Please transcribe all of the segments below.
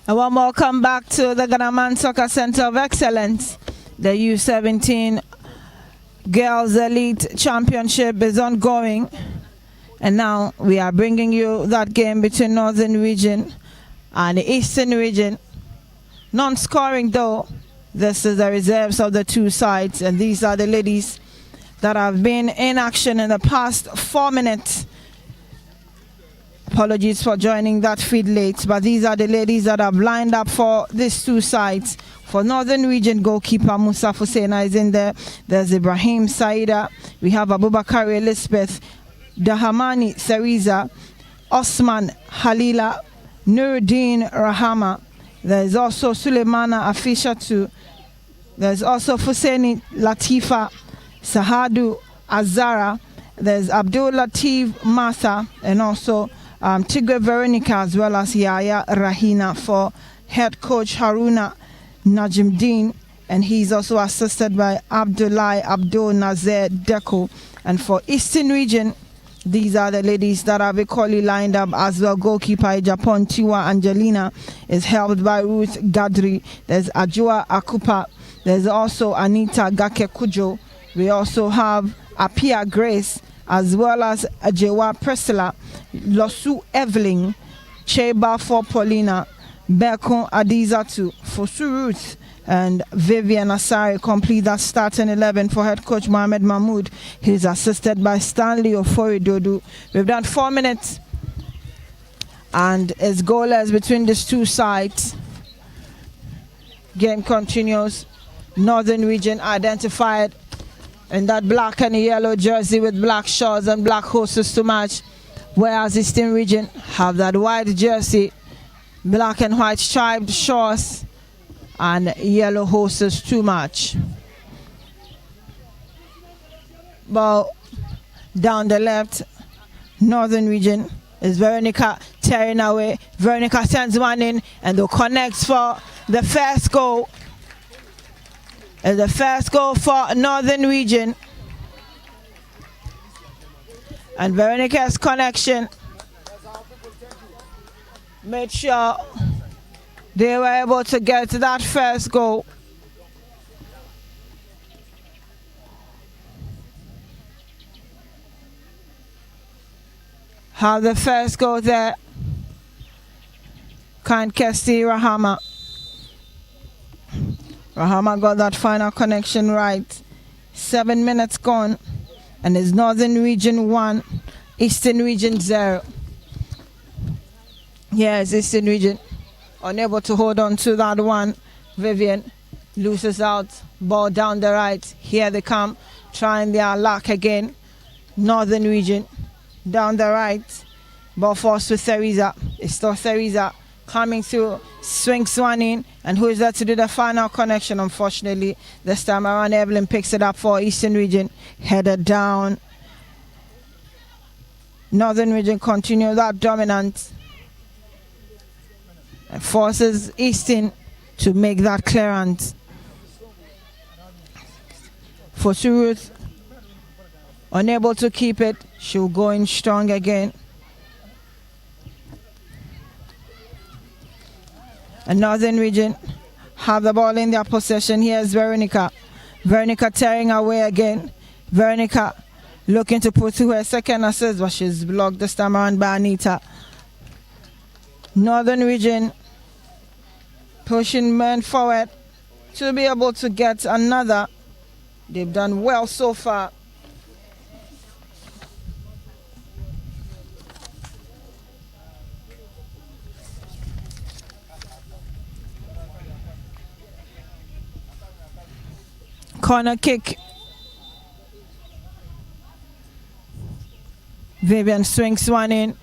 And one more come back to the Ghana Soccer Center of Excellence. The U-17 Girls Elite Championship is ongoing. And now we are bringing you that game between Northern Region and the Eastern Region. Non-scoring though. This is the reserves of the two sides. And these are the ladies that have been in action in the past 4 minutes. Apologies for joining that feed late, but these are the ladies that have lined up for these two sides. For Northern Region, goalkeeper Musa Fusena is in there. There's Ibrahim Saida. We have Abubakar Elizabeth, Dahamani Seriza, Osman Halila, Nuruddin Rahama. There's also Suleimana Afishatu. There's also Fuseni Latifa, Sahadu Azara. There's Abdul Latif Martha, and also Tigre Veronica, as well as Yaya Rahina for head coach Haruna Najimdeen, and he's also assisted by Abdullah Abdul Nazir Deko. And for Eastern Region, these are the ladies that are equally lined up as well. Goalkeeper Japan Tiwa Angelina is helped by Ruth Gadri. There's Ajua Akupa. There's also Anita Gake Kujo. We also have Apia Grace, as well as Ajewa Priscilla, Losu Evelyn, Cheba for Paulina, Bekon Adizatu, Fosu Ruth, and Vivian Asari complete that starting 11 for head coach Mohamed Mahmoud. He's assisted by Stanley Ofori-Dodu. We've done 4 minutes, and it's goalless between these two sides. Game continues. Northern Region identified in that black and yellow jersey with black shorts and black horses to match, whereas Eastern Region have that white jersey, black and white striped shorts and yellow horses to match. But down the left, Northern Region is Veronica tearing away. Veronica sends one in and they'll connect for the first goal. And the first goal for Northern Region. And Veronica's connection made sure they were able to get that first goal. Have the first goal there. Kind Kesti Rahama. Rahama got that final connection right. 7 minutes gone. And it's Northern Region 1, Eastern Region 0. Yes, Eastern Region unable to hold on to that one. Vivian loses out. Ball down the right. Here they come, trying their luck again. Northern Region down the right. Ball forced with Theresa. It's still Theresa coming through, swings one in, and who is there to do the final connection? Unfortunately, this time around, Evelyn picks it up for Eastern Region, headed down. Northern Region continue that dominance and forces Eastern to make that clearance. For Suruth, unable to keep it, she'll go in strong again. And Northern Region have the ball in their possession. Here's Veronica. Veronica tearing away again. Veronica looking to put through her second assist, but she's blocked this time around by Anita. Northern Region pushing men forward to be able to get another. They've done well so far. Corner kick. Vivian swings one in,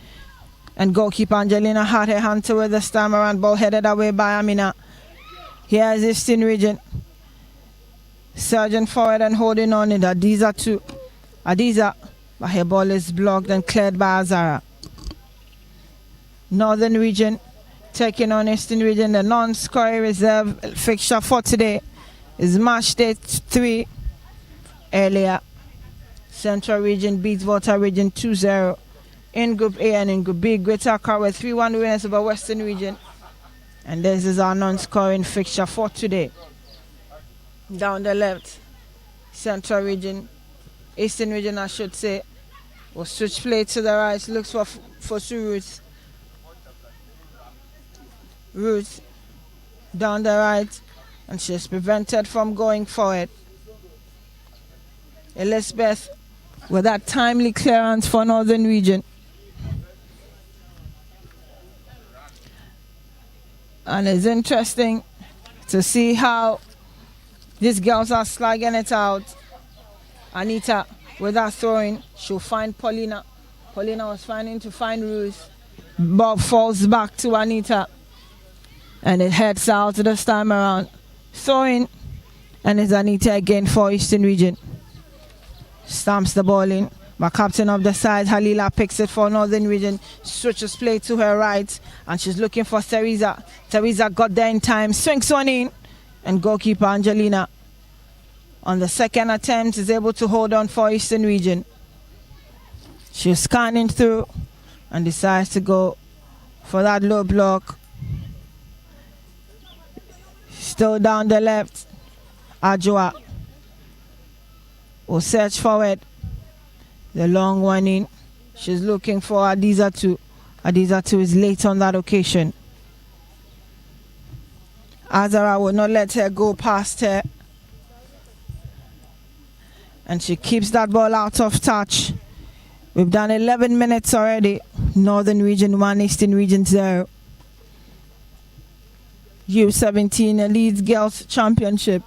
and goalkeeper Angelina had her hand to it this time around. Ball headed away by Amina. Here's Eastern Region. Surging forward and holding on in Adiza too. Adiza, but her ball is blocked and cleared by Azara. Northern Region taking on Eastern Region. The non-scoring reserve fixture for today is match day 3. Earlier, Central Region beats Volta Region 2-0 in Group A, and in Group B, Greater Accra were 3-1 winners over Western Region. And this is our non-scoring fixture for today. Down the left, Central region, Eastern region I should say. We'll switch play to the right, looks for Ruth. Ruth down the right, and she's prevented from going forward. Elizabeth with that timely clearance for Northern region. And it's interesting to see how these girls are slugging it out. Anita with that throwing, she'll find Paulina. Paulina was trying to find Ruth. Bob falls back to Anita. And it heads out this time around. Throwing, and it's Anita again for Eastern region. Stamps the ball in. But captain of the side, Halila, picks it for Northern region. Switches play to her right, and she's looking for Teresa. Teresa got there in time, swings one in, and goalkeeper Angelina on the second attempt is able to hold on for Eastern region. She's scanning through and decides to go for that low block. Still down the left, Ajua will search forward. The long one in. She's looking for Adiza 2. Adiza 2 is late on that occasion. Azara will not let her go past her. And she keeps that ball out of touch. We've done 11 minutes already. Northern region 1, Eastern region 0. U-17 Elite Girls Championship.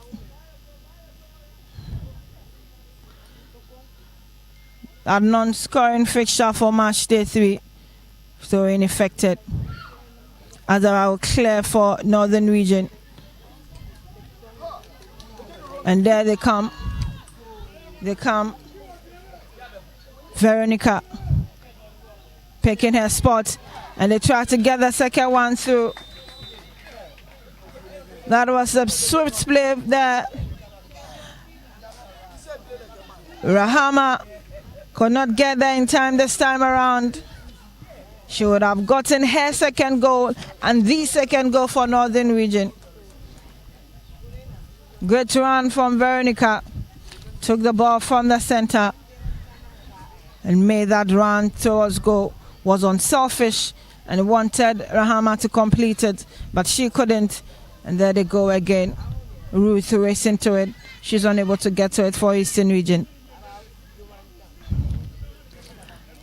A non-scoring fixture for match day 3. So ineffected. Azara will clear for Northern region. And there they come. They come. Veronica picking her spot. And they try to get the second one through. That was a swift play there. Rahama could not get there in time this time around. She would have gotten her second goal and the second goal for Northern region. Great run from Veronica. Took the ball from the center and made that run towards goal. Was unselfish and wanted Rahama to complete it, but she couldn't. And there they go again. Ruth racing to it. She's unable to get to it for Eastern region.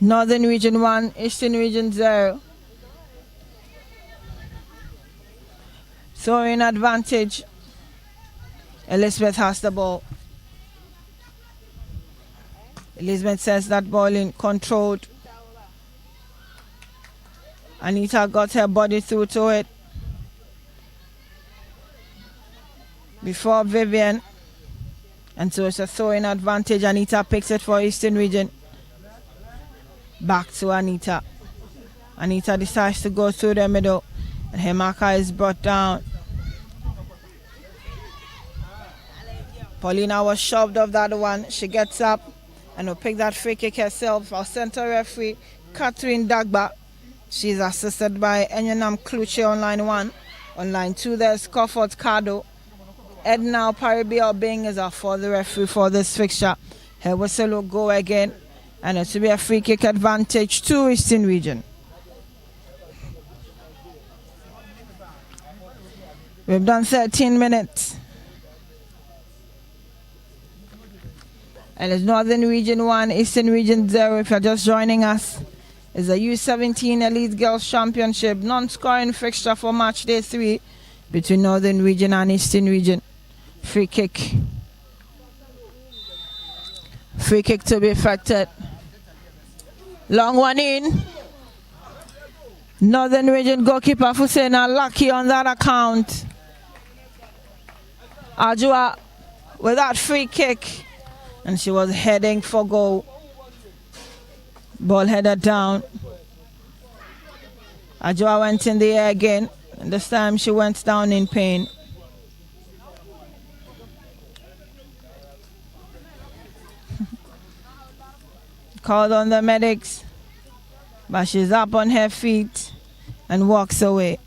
Northern region 1, Eastern region 0. Throwing advantage. Elizabeth has the ball. Elizabeth sends that ball in, controlled. Anita got her body through to it. Before Vivian. And so it's a throwing advantage. Anita picks it for Eastern region. Back to Anita. Anita decides to go through the middle. And her marker is brought down. Paulina was shoved off that one. She gets up and will pick that free kick herself. Our center referee, Catherine Dagba. She's assisted by Enyanam Kluche on line 1. On line 2, there's Cofford Cardo. Edna Paribia Bing is our fourth referee for this fixture. Her whistle will go again. And it will be a free kick advantage to Eastern region. We've done 13 minutes. And it's Northern region 1, Eastern region 0. If you're just joining us, it's a U-17 Elite Girls Championship non-scoring fixture for match day 3 between Northern region and Eastern region. Free kick. Free kick to be effected. Long one in. Northern region goalkeeper Fusena lucky on that account. Ajua with that free kick. And she was heading for goal. Ball headed down. Ajua went in the air again. And this time she went down in pain. Called on the medics, but she's up on her feet and walks away.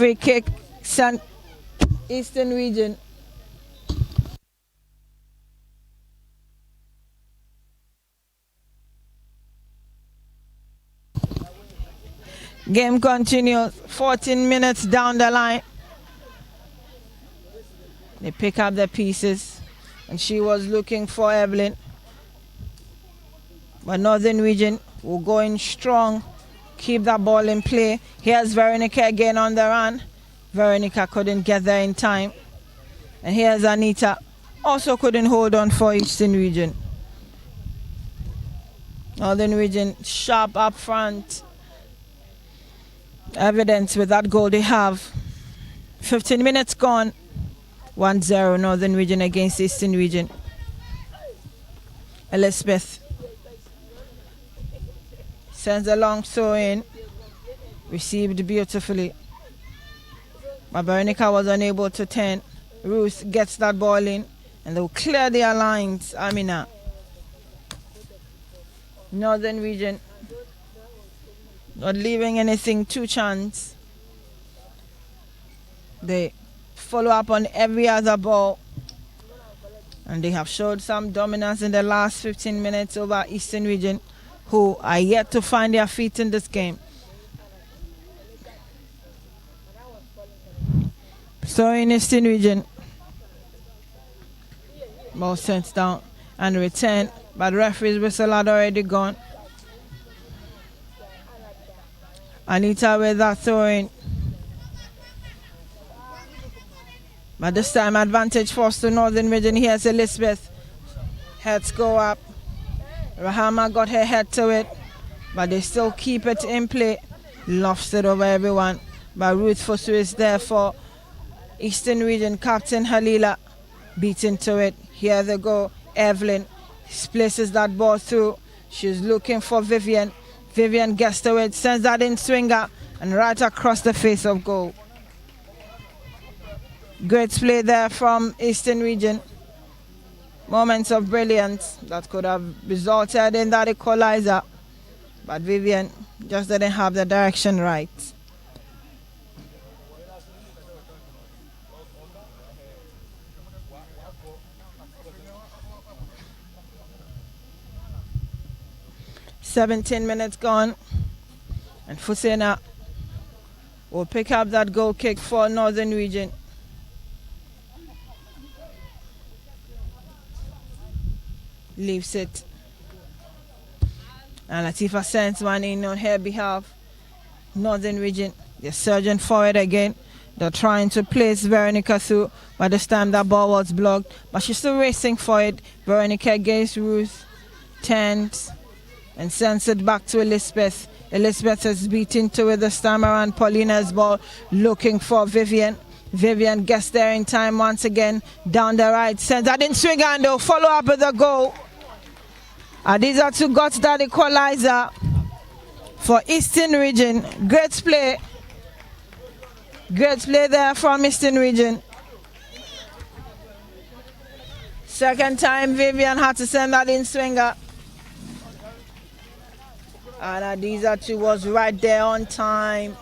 Free kick, Eastern Region. Game continues, 14 minutes down the line. They pick up the pieces, and she was looking for Evelyn. But Northern Region will go in strong, keep that ball in play. Here's Veronica again on the run. Veronica couldn't get there in time. And here's Anita, also couldn't hold on for Eastern Region. Northern Region sharp up front. Evidence with that goal they have. 15 minutes gone. 1-0 Northern Region against Eastern Region. Elizabeth sends a long throw in. Received beautifully. But Veronica was unable to turn. Ruth gets that ball in, and they'll clear their lines. Amina. Northern Region not leaving anything to chance. They follow up on every other ball, and they have showed some dominance in the last 15 minutes over Eastern Region, who are yet to find their feet in this game. So in Eastern Region, ball sent down and returned, but referee's whistle had already gone. Anita with that throw-in. But this time advantage forced to Northern Region. Here's Elizabeth. Heads go up. Rahama got her head to it, but they still keep it in play. Lofts it over everyone. But Ruth Fosu is there for Eastern Region. Captain Halila beats into it. Here they go. Evelyn places that ball through. She's looking for Vivian. Vivian gets to it, sends that in swinger, and right across the face of goal. Great play there from Eastern Region. Moments of brilliance that could have resulted in that equalizer, but Vivian just didn't have the direction right. "17 minutes gone, and Fusena will pick up that goal kick for Northern Region. Leaves it, and Latifa sends one in on her behalf. Northern Region, they're surging forward again. They're trying to place Veronica through, but this time that ball was blocked, but she's still racing for it. Veronica against Ruth, turns and sends it back to Elizabeth. Elizabeth is beaten to it this time around. Paulina's ball looking for Vivian. Vivian gets there in time once again. Down the right, sends that in swing, and they'll follow up with a goal. Adiza too got that equalizer for Eastern Region. Great play. Great play there from Eastern Region. Second time Vivian had to send that in swinger. And Adiza too was right there on time.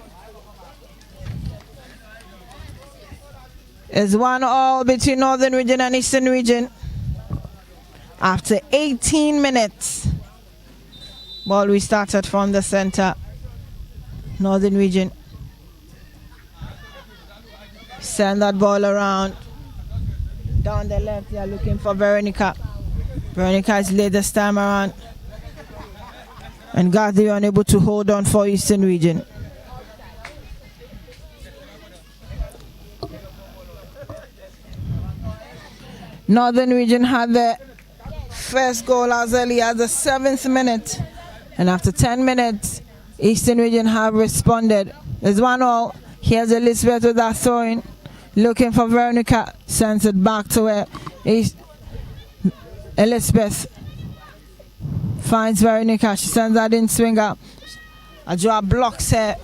It's 1-1 between Northern Region and Eastern Region. After 18 minutes, ball restarted from the center. Northern Region send that ball around. Down the left, they are looking for Veronica. Veronica is late this time around, and Garthi unable to hold on for Eastern Region. Northern Region had the first goal as early as the 7th minute, and after 10 minutes, Eastern Region have responded. There's 1-1. Here's Elizabeth with that throwing, looking for Veronica, sends it back to her. Elizabeth finds Veronica, she sends that in swinger. Ajua blocks her,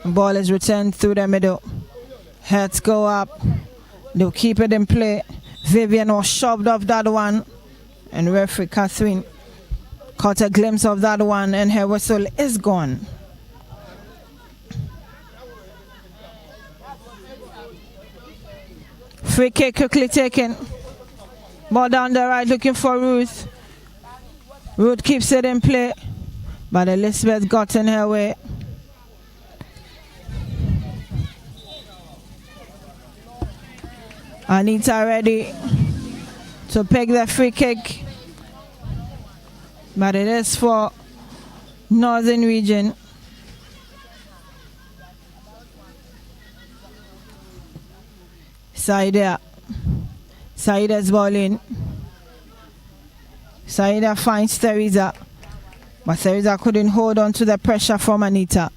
the ball is returned through the middle. Heads go up, they'll keep it in play. Vivian was shoved off that one, and referee Catherine caught a glimpse of that one, and her whistle is gone. Free kick quickly taken. Ball down the right looking for Ruth. Ruth keeps it in play, but Elizabeth got in her way. Anita ready to pick the free kick, but it is for Northern Region. Saida's ball in. Saida finds Teresa, but Teresa couldn't hold on to the pressure from Anita.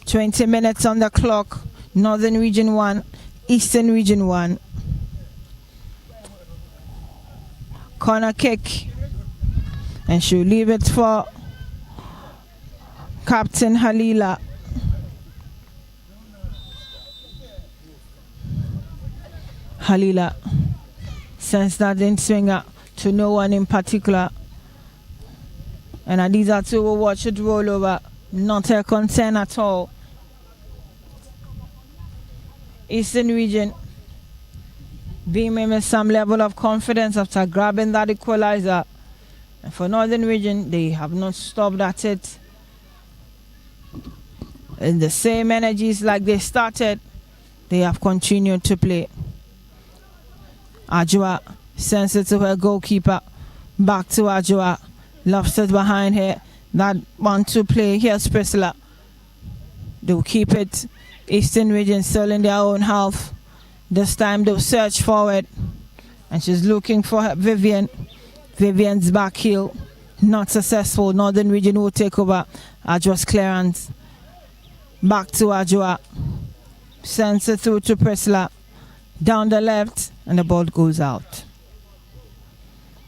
20 minutes on the clock. Northern Region 1, Eastern Region 1. Corner kick, and she'll leave it for Captain Halila. Halila sends that in swinger to no one in particular. And Adiza too will watch it roll over. Not her concern at all. Eastern Region beaming with some level of confidence after grabbing that equalizer. And for Northern Region, they have not stopped at it. In the same energies like they started, they have continued to play. Ajwa sends it to her goalkeeper. Back to Ajwa. Lofts it behind her. That 1-2 play. Here's Priscilla. They'll keep it. Eastern Region still in their own half. This time they'll search forward. And she's looking for her Vivian. Vivian's back heel. Not successful. Northern Region will take over. Ajwa's clearance. Back to Ajwa. Sends it through to Priscilla. Down the left. And the ball goes out.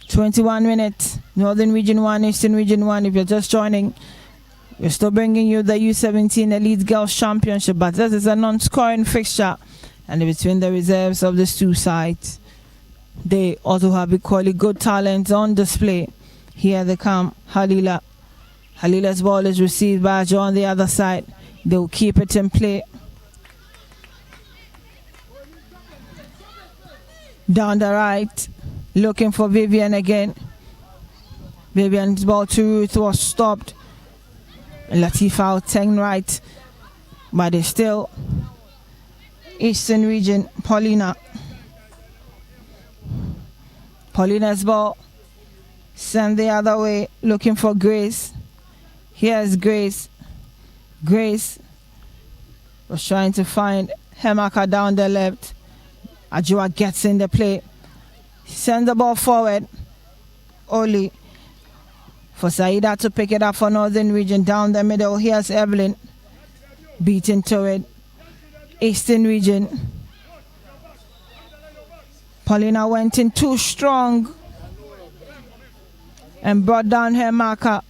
21 minutes. Northern Region 1, Eastern Region 1. If you're just joining, we're still bringing you the U-17 Elite Girls Championship, but this is a non-scoring fixture, and between the reserves of these two sides, they also have equally good talent on display. Here they come. Halila. Halila's ball is received by Joe on the other side. They'll keep it in play. Down the right, looking for Vivian again. Vivian's ball to Ruth was stopped. Latifa out 10 right, but it's still Eastern Region. Paulina. Paulina's ball sent the other way, looking for Grace. Here's Grace. Grace was trying to find Hemaka down the left. Ajua gets in the play. Send the ball forward. Oli for Saida to pick it up for Northern Region. Down the middle, here's Evelyn. Beaten to it. Eastern Region. Paulina went in too strong and brought down her marker.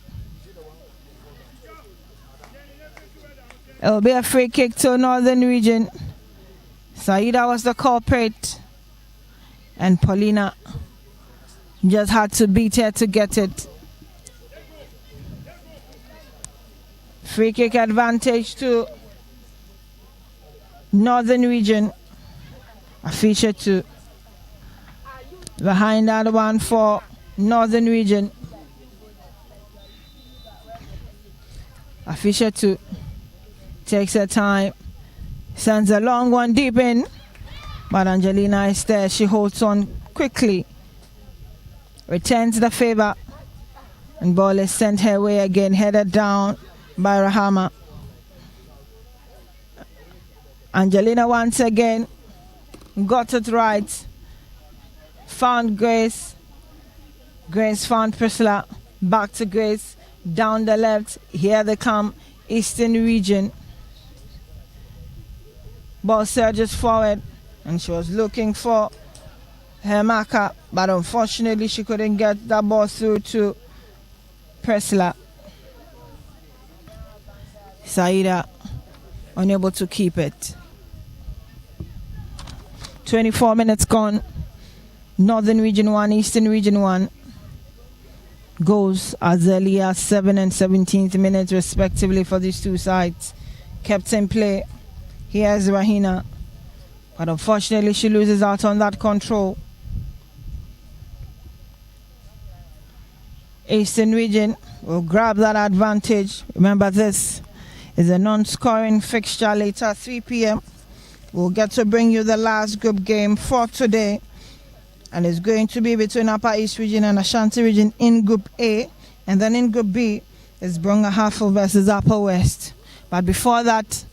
It'll be a free kick to Northern Region. Saida was the culprit, and Paulina just had to beat her to get it. Free kick advantage to Northern Region. A feature two. Behind that one for Northern Region. A feature two. Takes her time. Sends a long one deep in. But Angelina is there. She holds on quickly. Returns the favor. And ball is sent her way again. Headed down by Rahama. Angelina once again got it right. Found Grace. Grace found Priscilla. Back to Grace. Down the left. Here they come. Eastern Region. Ball surges forward. And she was looking for her marker. But unfortunately she couldn't get that ball through to Priscilla. Saida unable to keep it. 24 minutes gone. Northern Region 1, Eastern Region 1. Goals as early as 7 and 17th minutes respectively for these two sides. Kept in play. Here's Rahina. But unfortunately, she loses out on that control. Eastern region will grab that advantage. Remember, this is a non-scoring fixture later at 3 p.m. We'll get to bring you the last group game for today. And it's going to be between Upper East region and Ashanti region in Group A. And then in Group B is Brunga Haffle versus Upper West. But before that,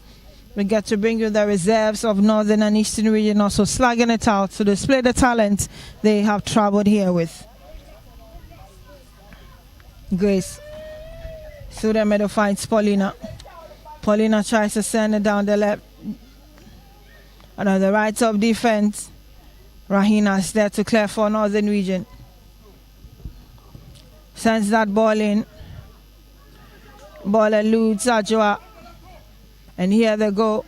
we get to bring you the reserves of Northern and Eastern region also slugging it out to display the talent they have traveled here with. Grace through the middle finds Paulina. Paulina tries to send it down the left. And on the right of defense, Rahina is there to clear for Northern region. Sends that ball in. Ball eludes Ajwa. And here they go.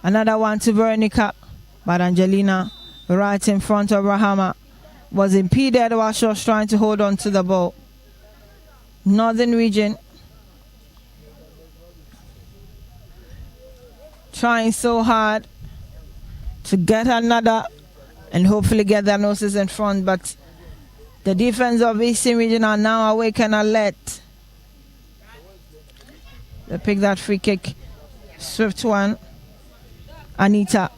Another one to Veronica. But Angelina, right in front of Rahama, was impeded while she was trying to hold on to the ball. Northern region trying so hard to get another and hopefully get their noses in front, but the defense of Eastern region are now awake and alert. They pick that free kick. Swift one. Anita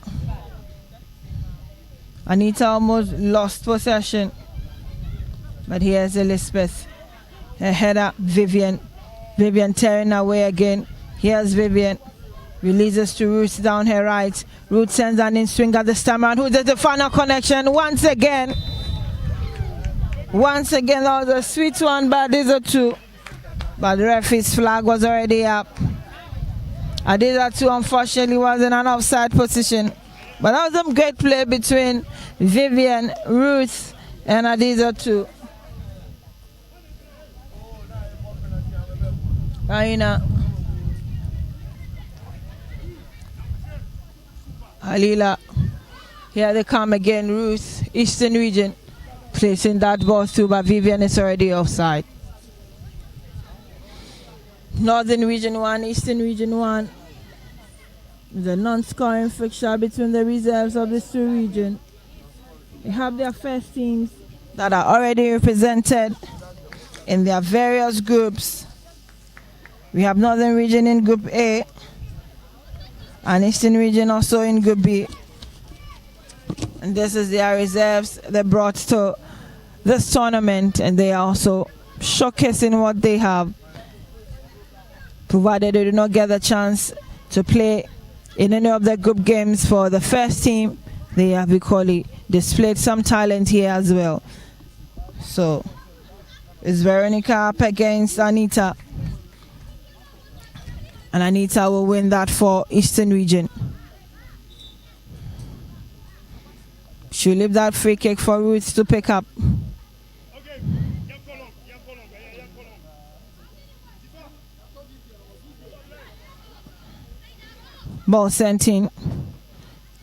almost lost possession, but here's Elizabeth. Her header, Vivian tearing away again. Here's Vivian. Releases to Ruth down her right. Ruth sends an in swinger this time around. Who does the final connection once again? Once again, that was a sweet one by Adiza 2. But the referee's flag was already up. Adiza 2 unfortunately was in an offside position. But that was some great play between Vivian, Ruth, and Adiza 2. Raina. Halila. Here they come again. Ruth, Eastern region. Placing that ball through, but Vivian is already offside. Northern region 1, Eastern region 1. The non-scoring fixture between the reserves of these two regions. They have their first teams that are already represented in their various groups. We have Northern region in Group A and Eastern region also in Group B. And this is their reserves they brought to this tournament, and they are also showcasing what they have, provided they do not get the chance to play in any of the group games for the first team. They have equally displayed some talent here as well. So it's Veronica up against Anita, and Anita will win that for Eastern region. She'll leave that free kick for Ruth to pick up. Ball sent in.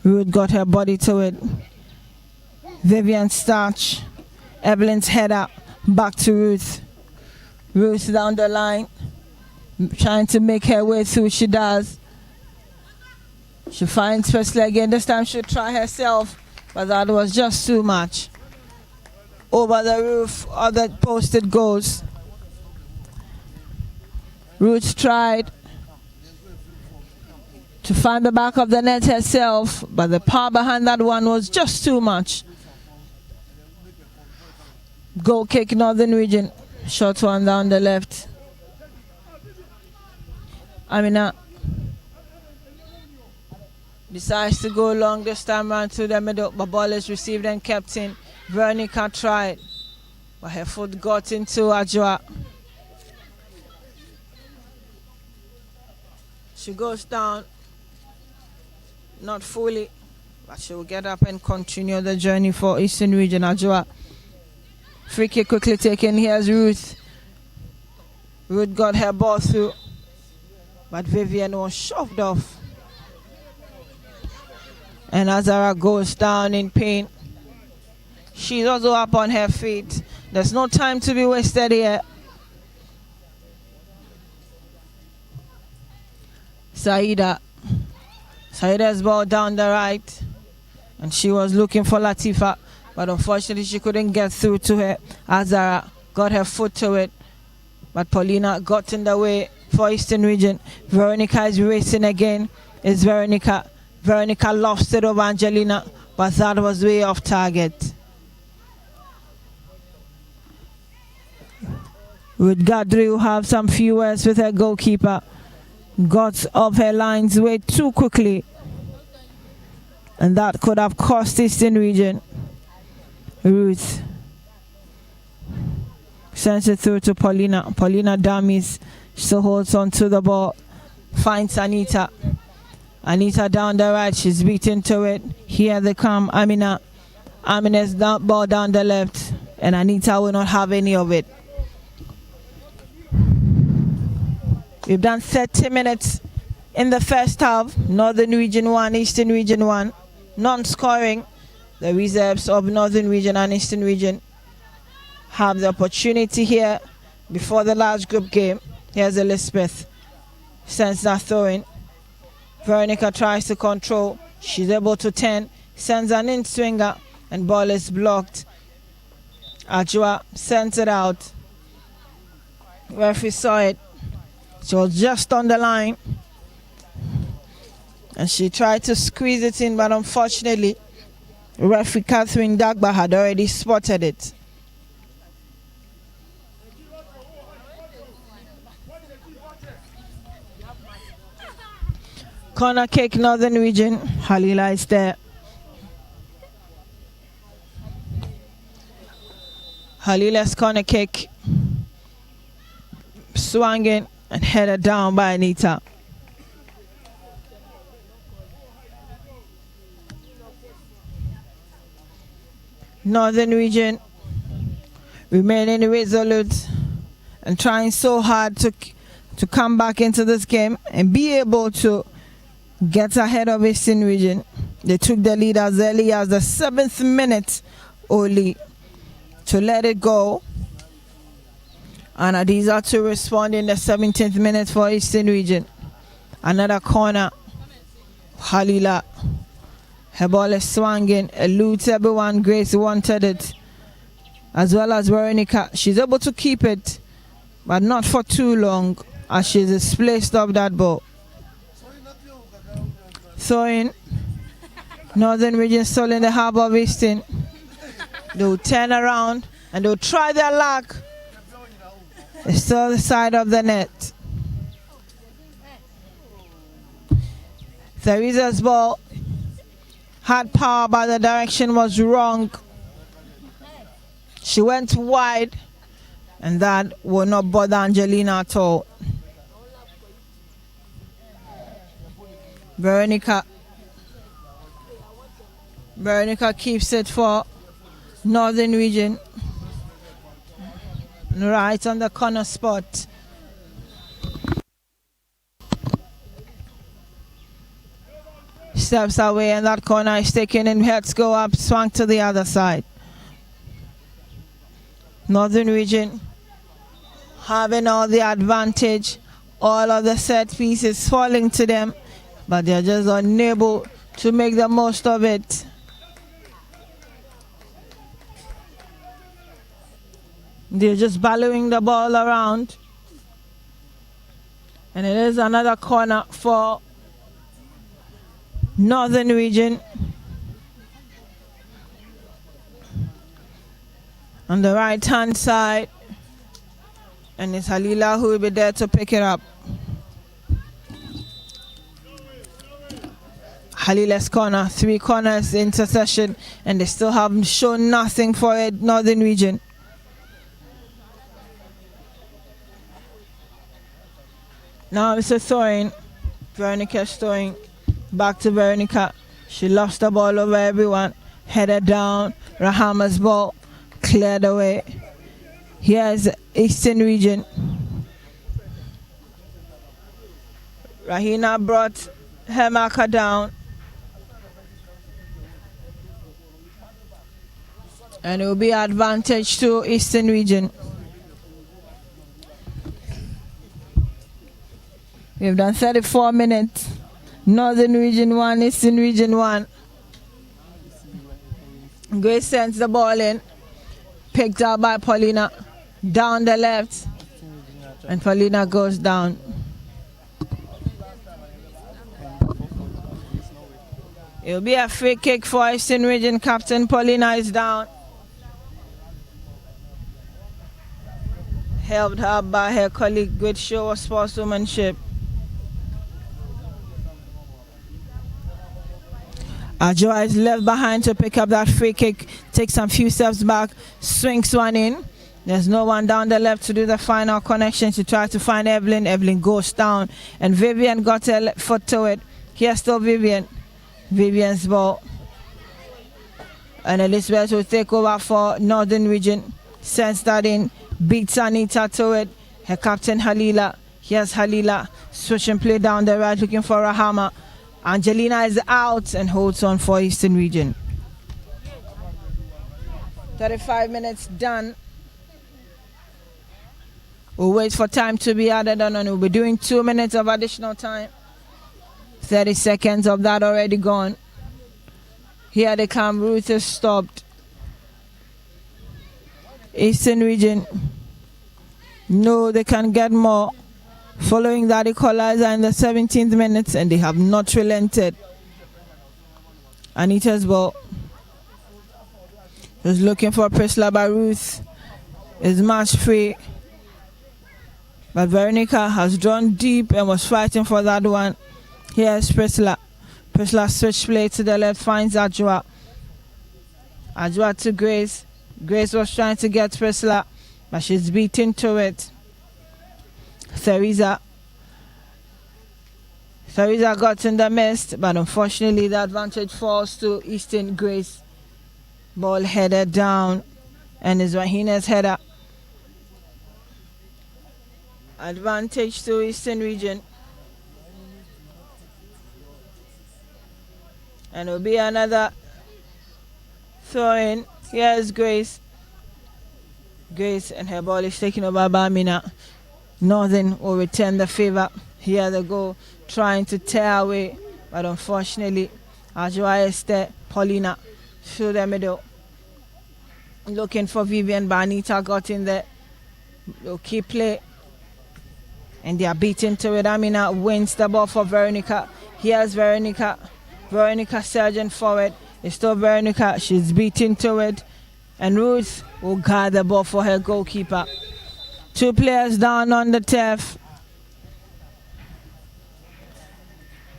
Ruth got her body to it. Vivian Starch. Evelyn's header back to Ruth. Ruth down the line, trying to make her way through. She does. She finds Presley again. This time she'll try herself, but that was just too much. Over the roof of the posted goals. Ruth tried to find the back of the net herself, but the power behind that one was just too much. Goal kick, Northern region. Short one down the left. Amina decides to go long this time around to the middle, but ball is received and kept in. Veronica tried, but her foot got into Ajwa. She goes down, not fully, but she will get up and continue the journey for Eastern region. Ajwa. Free kick quickly taken. Here's Ruth. Ruth got her ball through, but Vivian was shoved off. And Azara goes down in pain. She's also up on her feet. There's no time to be wasted here. Saida's ball down the right. And she was looking for Latifa, but unfortunately she couldn't get through to her. Azara got her foot to it, but Paulina got in the way for Eastern Region. Veronica is racing again. It's Veronica. Veronica lost it over Angelina, but that was way off target. With Gadri, who have some few words with her goalkeeper, got off her lines way too quickly, and that could have cost Eastern Region. Ruth sends it through to Paulina. Paulina dummies, still holds on to the ball, finds Anita. Anita down the right, she's beaten to it. Here they come, Amina. Amina's ball down the left, and Anita will not have any of it. We've done 30 minutes in the first half. Northern Region 1, Eastern Region 1. Non-scoring. The reserves of Northern Region and Eastern Region have the opportunity here before the last group game. Here's Elizabeth. Sends that throw in. Veronica tries to control. She's able to turn. Sends an in-swinger, and ball is blocked. Ajwa sends it out. Referee saw it. She was just on the line, and she tried to squeeze it in, but unfortunately, referee Catherine Dagba had already spotted it. Corner kick, Northern Region. Halila is there. Halila's corner kick. Swung and headed down by Anita. Northern Region remaining resolute and trying so hard to come back into this game and be able to get ahead of Eastern Region. They took the lead as early as the 7th minute only to let it go. And Adiza to respond in the 17th minute for Eastern Region. Another corner. Halila. Her ball is swinging. Eludes everyone. Grace wanted it. As well as Veronica. She's able to keep it, but not for too long, as she's displaced of that ball. Throwing. Northern Region still in the harbor of Eastern. They'll turn around and they'll try their luck. It's still the side of the net. Theresa's ball had power, but the direction was wrong. She went wide, and that will not bother Angelina at all. Veronica keeps it for Northern Region. Right on the corner spot. Steps away, and that corner is taken in. Heads go up, swung to the other side. Northern Region having all the advantage, all of the set pieces falling to them, but they're just unable to make the most of it. They're just ballowing the ball around. And it is another corner for Northern Region. On the right hand side. And it's Halila who will be there to pick it up. Halila's corner, 3 corners intercession, and they still have shown nothing for it, Northern Region. Now it's a throwing. Veronica's throwing. Back to Veronica. She lost the ball over everyone. Headed down. Rahama's ball cleared away. Here's Eastern Region. Rahina brought her marker down. And it will be advantage to Eastern Region. We've done 34 minutes. Northern Region 1, Eastern Region 1. Grace sends the ball in. Picked up by Paulina. Down the left. And Paulina goes down. It'll be a free kick for Eastern Region. Captain Paulina is down. Helped her by her colleague. Great show of sportswomanship. Ajwa is left behind to pick up that free kick. Takes some few steps back. Swings one in. There's no one down the left to do the final connection. She tries to find Evelyn. Evelyn goes down. And Vivian got her left foot to it. Here's still Vivian. Vivian's ball. And Elizabeth will take over for Northern Region. Sends that in. Beats Anita to it. Her captain Halila. Here's Halila. Switching play down the right looking for Rahama. Angelina is out and holds on for Eastern Region. 35 minutes done. We'll wait for time to be added on and we'll be doing 2 minutes of additional time. 30 seconds of that already gone. Here they come. Ruth is stopped. Eastern Region. No, they can get more. Following that equalizer in the 17th minute, and they have not relented. Anita's ball. Is looking for Priscilla, but Ruth is match free. But Veronica has drawn deep and was fighting for that one. Here's Priscilla. Priscilla switch play to the left, finds Ajwa. Ajwa to Grace. Grace was trying to get Priscilla, but she's beaten to it. Theresa got in the mist, but unfortunately the advantage falls to Eastern. Grace. Ball headed down, and is Rahina's header. Advantage to Eastern Region. And it will be another throw in. Here's Grace. Grace and her ball is taken over by Mina. Northern will return the favor. Here they go, trying to tear away, but unfortunately, Ajwa Esther, Paulina through the middle. Looking for Vivian, but Anita got in there. They'll keep play. And they are beaten to it. Amina wins the ball for Veronica. Here's Veronica. Veronica surging forward. It's still Veronica. She's beaten to it. And Ruth will guard the ball for her goalkeeper. 2 players down on the turf.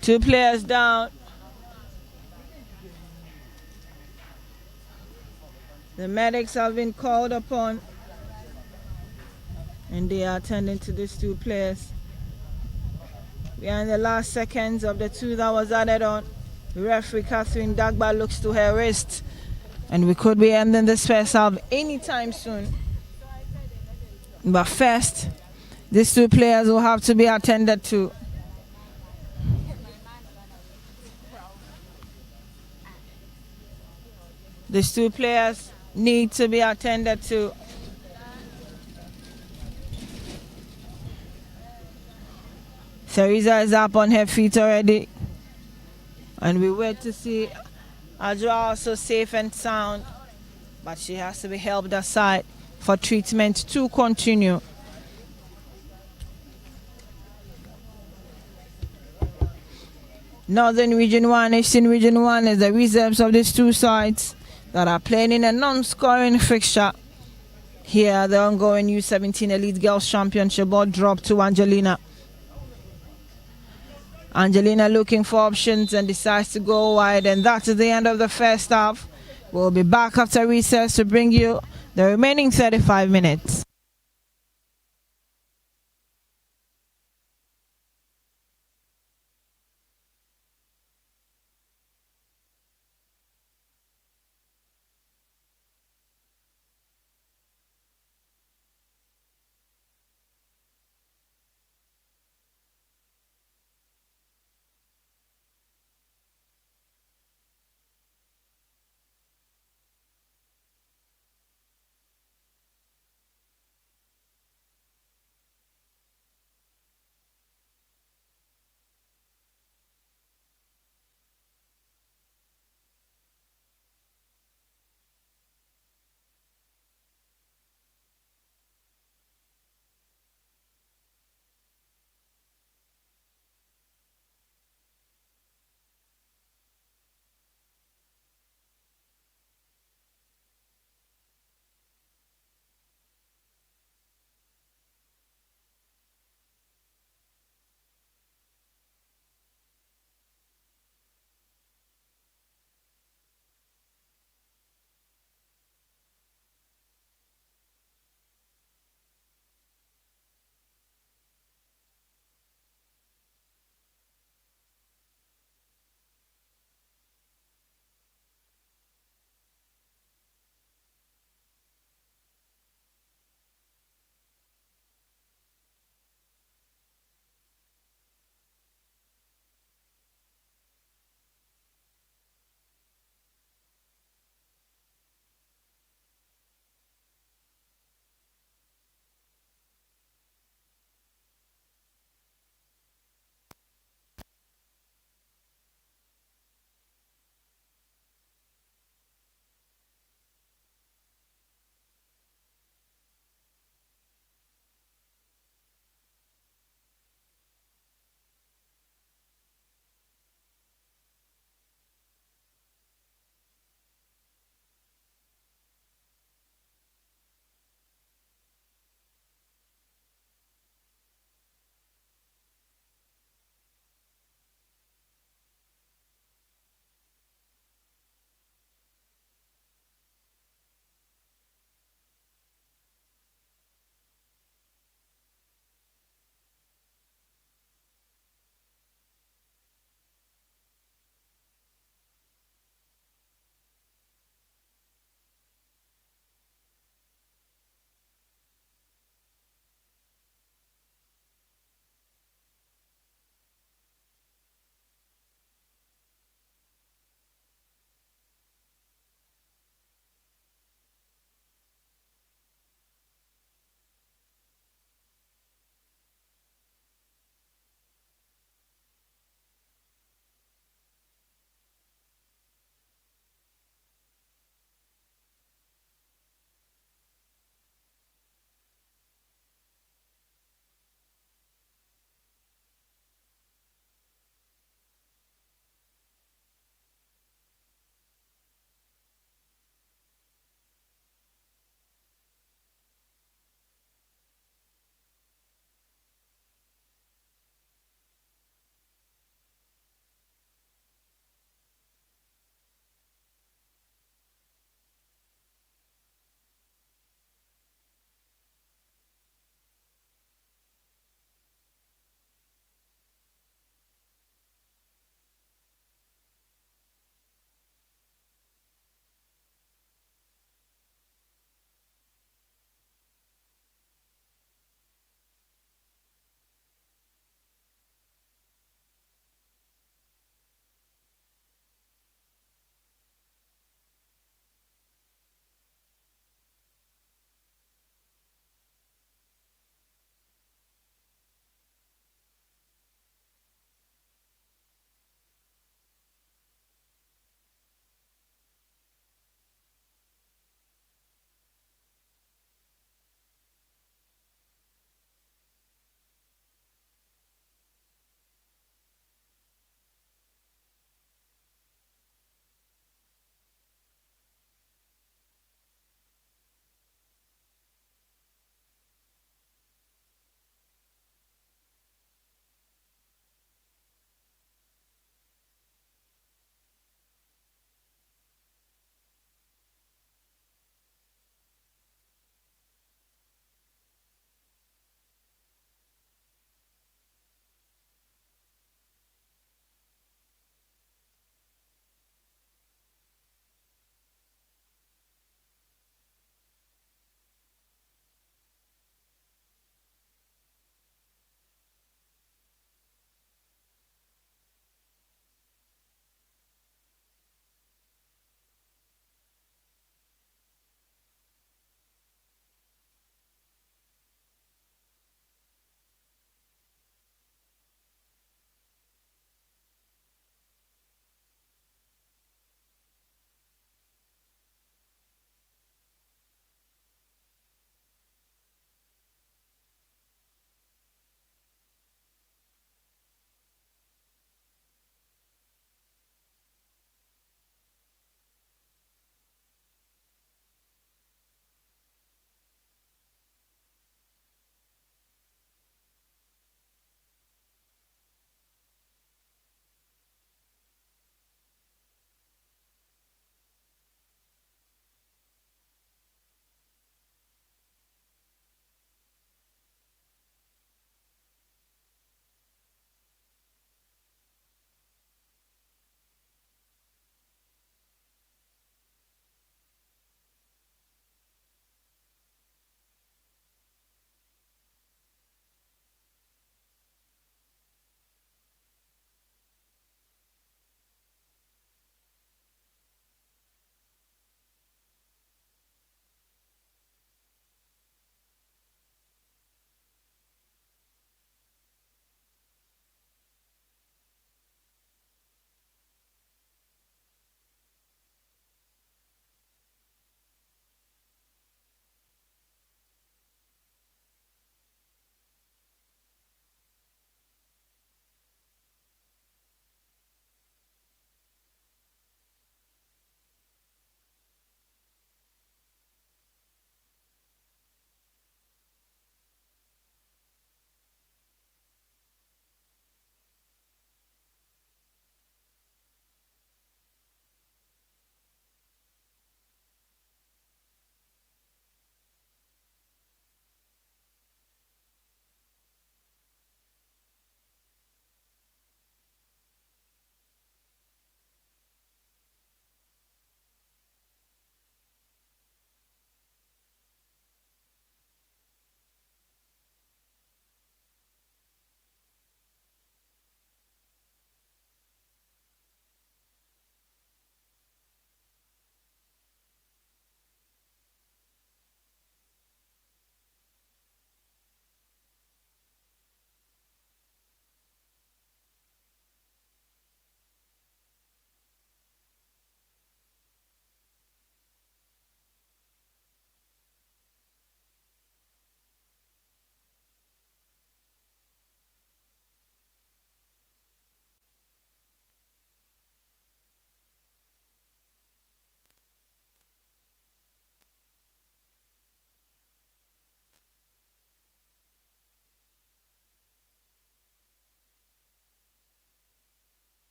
2 players down. The medics have been called upon. And they are attending to these 2 players. We are in the last seconds of the 2 that was added on. The referee Catherine Dagba looks to her wrist. And we could be ending this first half anytime soon. But first, these 2 players will have to be attended to. These 2 players need to be attended to. Theresa is up on her feet already. And we wait to see Ajwa also safe and sound. But she has to be helped aside for treatment to continue. Northern Region 1, Eastern Region 1 is the reserves of these 2 sides that are playing in a non-scoring fixture. Here, the ongoing U-17 Elite Girls Championship ball dropped to Angelina. Angelina looking for options and decides to go wide, and that is the end of the first half. We'll be back after recess to bring you the remaining 35 minutes.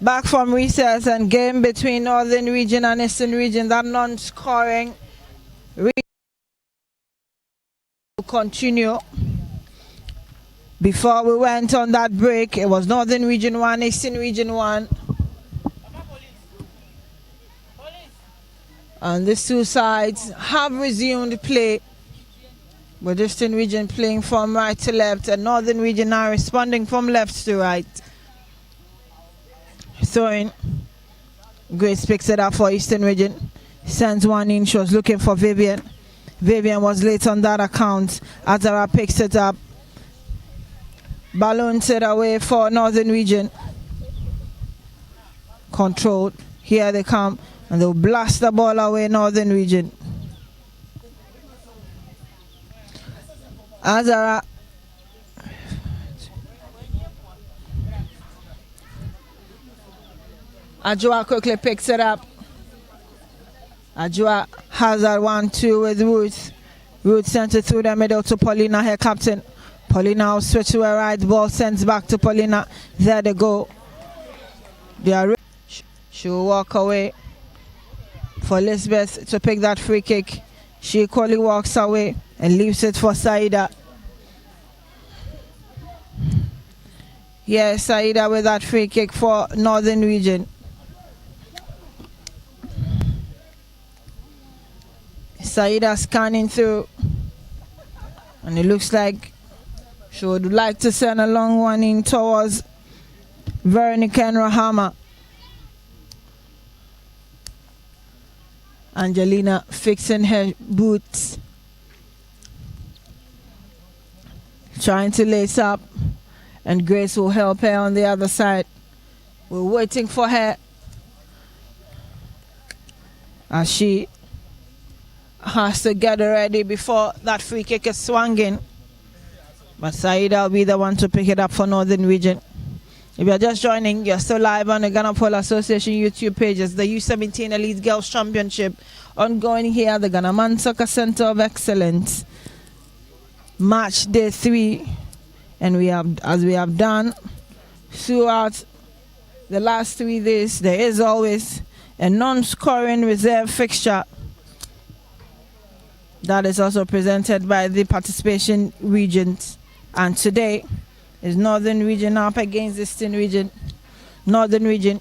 Back from recess and game between Northern Region and Eastern Region. That non-scoring will continue. Before we went on that break, it was Northern Region 1, Eastern Region 1. And these two sides have resumed play, with Eastern Region playing from right to left and Northern Region now responding from left to right. Throwing. Grace picks it up for Eastern Region. Sends one in. She was looking for Vivian. Vivian was late on that account. Azara picks it up. Balloons it away for Northern Region. Controlled. Here they come. And they'll blast the ball away, Northern Region. Azara. Ajua quickly picks it up. Ajua has that 1-2 with Ruth. Ruth sends it through the middle to Paulina, her captain. Paulina will switch to her right, ball sends back to Paulina. There they go. They are she will walk away for Elizabeth to pick that free kick. She equally walks away and leaves it for Saida. Yes, Saida with that free kick for Northern Region. Saida scanning through, and it looks like she would like to send a long one in towards Veronica and Rahama. Angelina fixing her boots, trying to lace up, and Grace will help her on the other side. We're waiting for her as she has to get ready before that free kick is swung in. But Saida will be the one to pick it up for Northern Region. If you're just joining, you're still live on the Ghana Polo Association YouTube pages. The U-17 Elite Girls Championship ongoing here at the Ghana Man Soccer Center of Excellence. Match day 3. And we have, as we have done throughout the last 3 days, there is always a non-scoring reserve fixture that is also presented by the participation regions. And today is Northern Region up against Eastern Region. Northern Region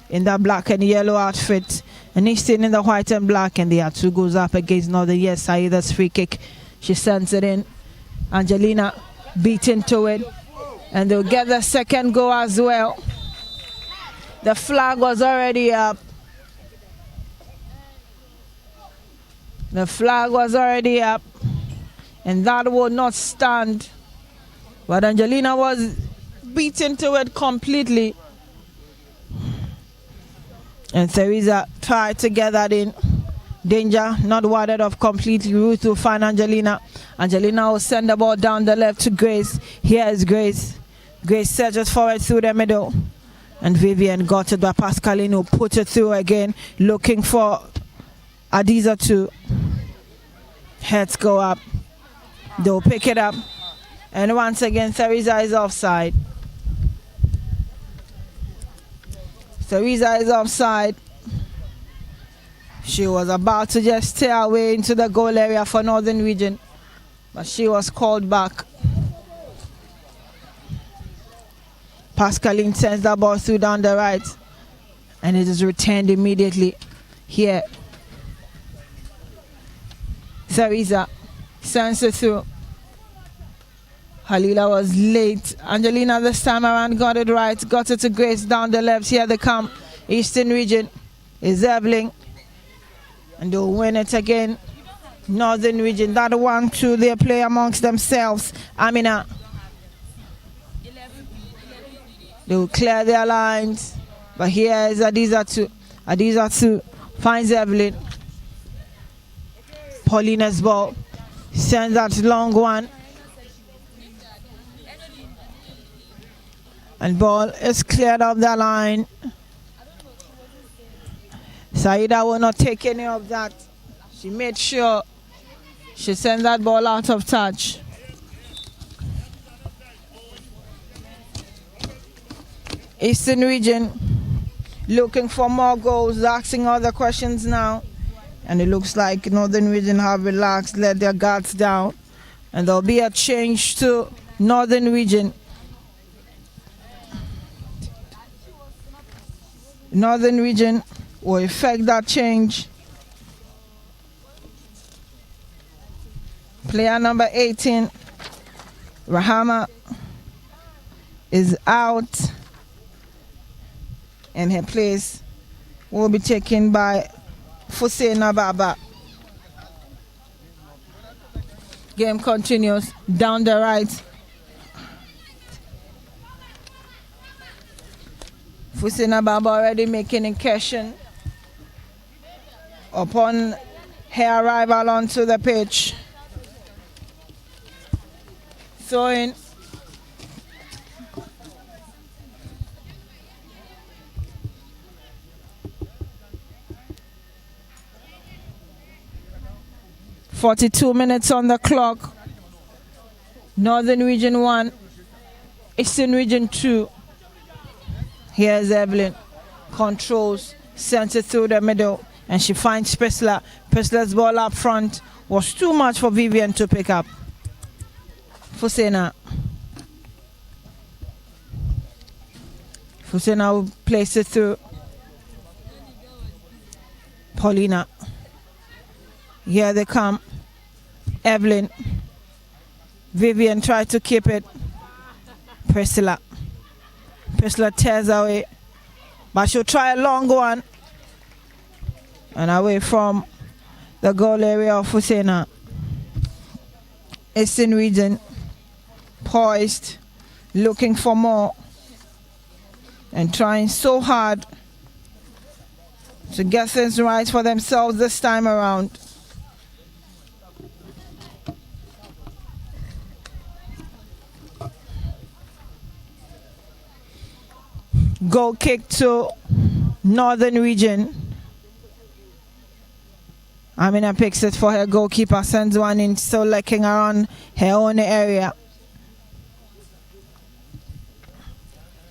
in the black and yellow outfit, and Eastern in the white and black, and they are 2 goals up against Northern. Yes, Saida's free kick. She sends it in. Angelina beat into it, and they'll get the second goal as well. The flag was already up. The flag was already up, and that would not stand. But Angelina was beaten to it completely. And Theresa tried to get that in. Danger, not warded off completely. Ruth will find Angelina. Angelina will send the ball down the left to Grace. Here is Grace. Grace surges forward through the middle. And Vivian got it, but Pascaline will put it through again, looking for Adiza to. Heads go up. They'll pick it up. And once again, Theresa is offside. Theresa is offside. She was about to just stay away into the goal area for Northern Region, but she was called back. Pascaline sends the ball through down the right, and it is returned immediately. Here, Theresa sends it through. Halila was late. Angelina this time around got it right, got it to Grace down the left. Here they come. Eastern Region is Evelyn, and they'll win it again. Northern Region, that 1-2 they play amongst themselves. Amina, they will clear their lines, but here is Adiza 2. Adiza 2 finds Evelyn. Paulina's ball, sends that long one, and ball is cleared off the line. Saida will not take any of that. She made sure she sent that ball out of touch. Eastern Region looking for more goals, asking other questions now. And it looks like Northern Region have relaxed, let their guards down. And there'll be a change to Northern Region. Northern Region will effect that change. Player number 18, Rahama, is out. And her place will be taken by Fusena Baba. Game continues down the right. Fusena Baba already making incursion upon her arrival onto the pitch. Throwing. .42 minutes on the clock. Northern Region 1, Eastern Region 2. Here's Evelyn. Controls, sends it through the middle, and she finds Priscilla. Priscilla's ball up front was too much for Vivian to pick up. Fusena. Fusena will place it through. Paulina. Here they come. Evelyn. Vivian tried to keep it. Priscilla. Priscilla tears away. But she'll try a long one. And away from the goal area of Fusena. Eastern Region. Poised. Looking for more. And trying so hard to get things right for themselves this time around. Goal kick to Northern Region. Amina picks it for her goalkeeper, sends one in, still lurking around her own area.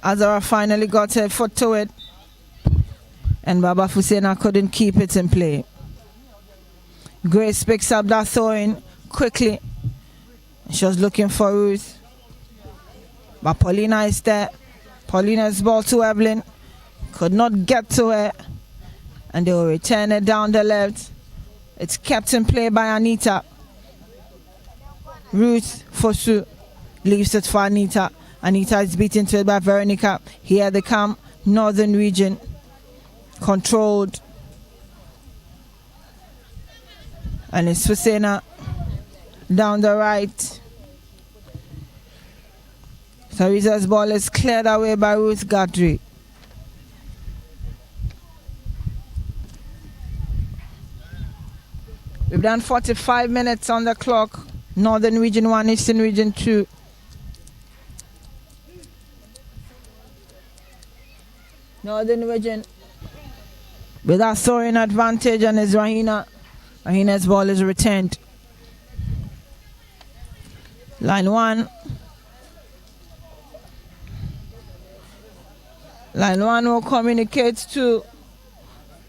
Azara finally got her foot to it, and Baba Fusena couldn't keep it in play. Grace picks up that throw-in quickly. She was looking for Ruth, but Paulina is there. Paulina's ball to Evelyn, could not get to her, and they will return it down the left. It's kept in play by Anita. Ruth Fosu leaves it for Anita. Anita is beaten to it by Veronica. Here they come, Northern Region, controlled. And it's Fusena down the right. Teresa's ball is cleared away by Ruth Guthrie. We've done 45 minutes on the clock. Northern Region 1, Eastern Region 2. Northern Region with a throwing advantage, and is Rahina. Rahina's ball is returned. Line 1. Line 1 will communicate to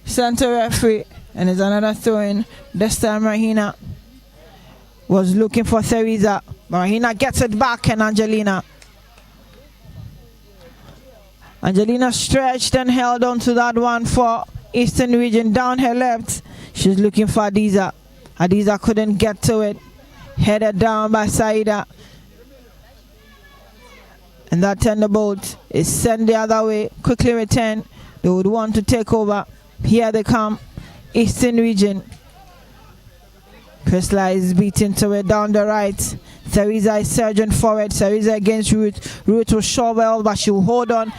center referee, and it's another throw-in. This time Rahina was looking for Theresa, but Rahina gets it back, and Angelina stretched and held on to that one for Eastern Region. Down her left, she's looking for Adiza. Adiza couldn't get to it. Headed down by Saida. And that thunderbolt is sent the other way. Quickly return. They would want to take over. Here they come. Eastern Region. Priscilla is beaten to it down the right. Theresa is surging forward. Theresa against Ruth. Ruth will shovel, but she will hold on.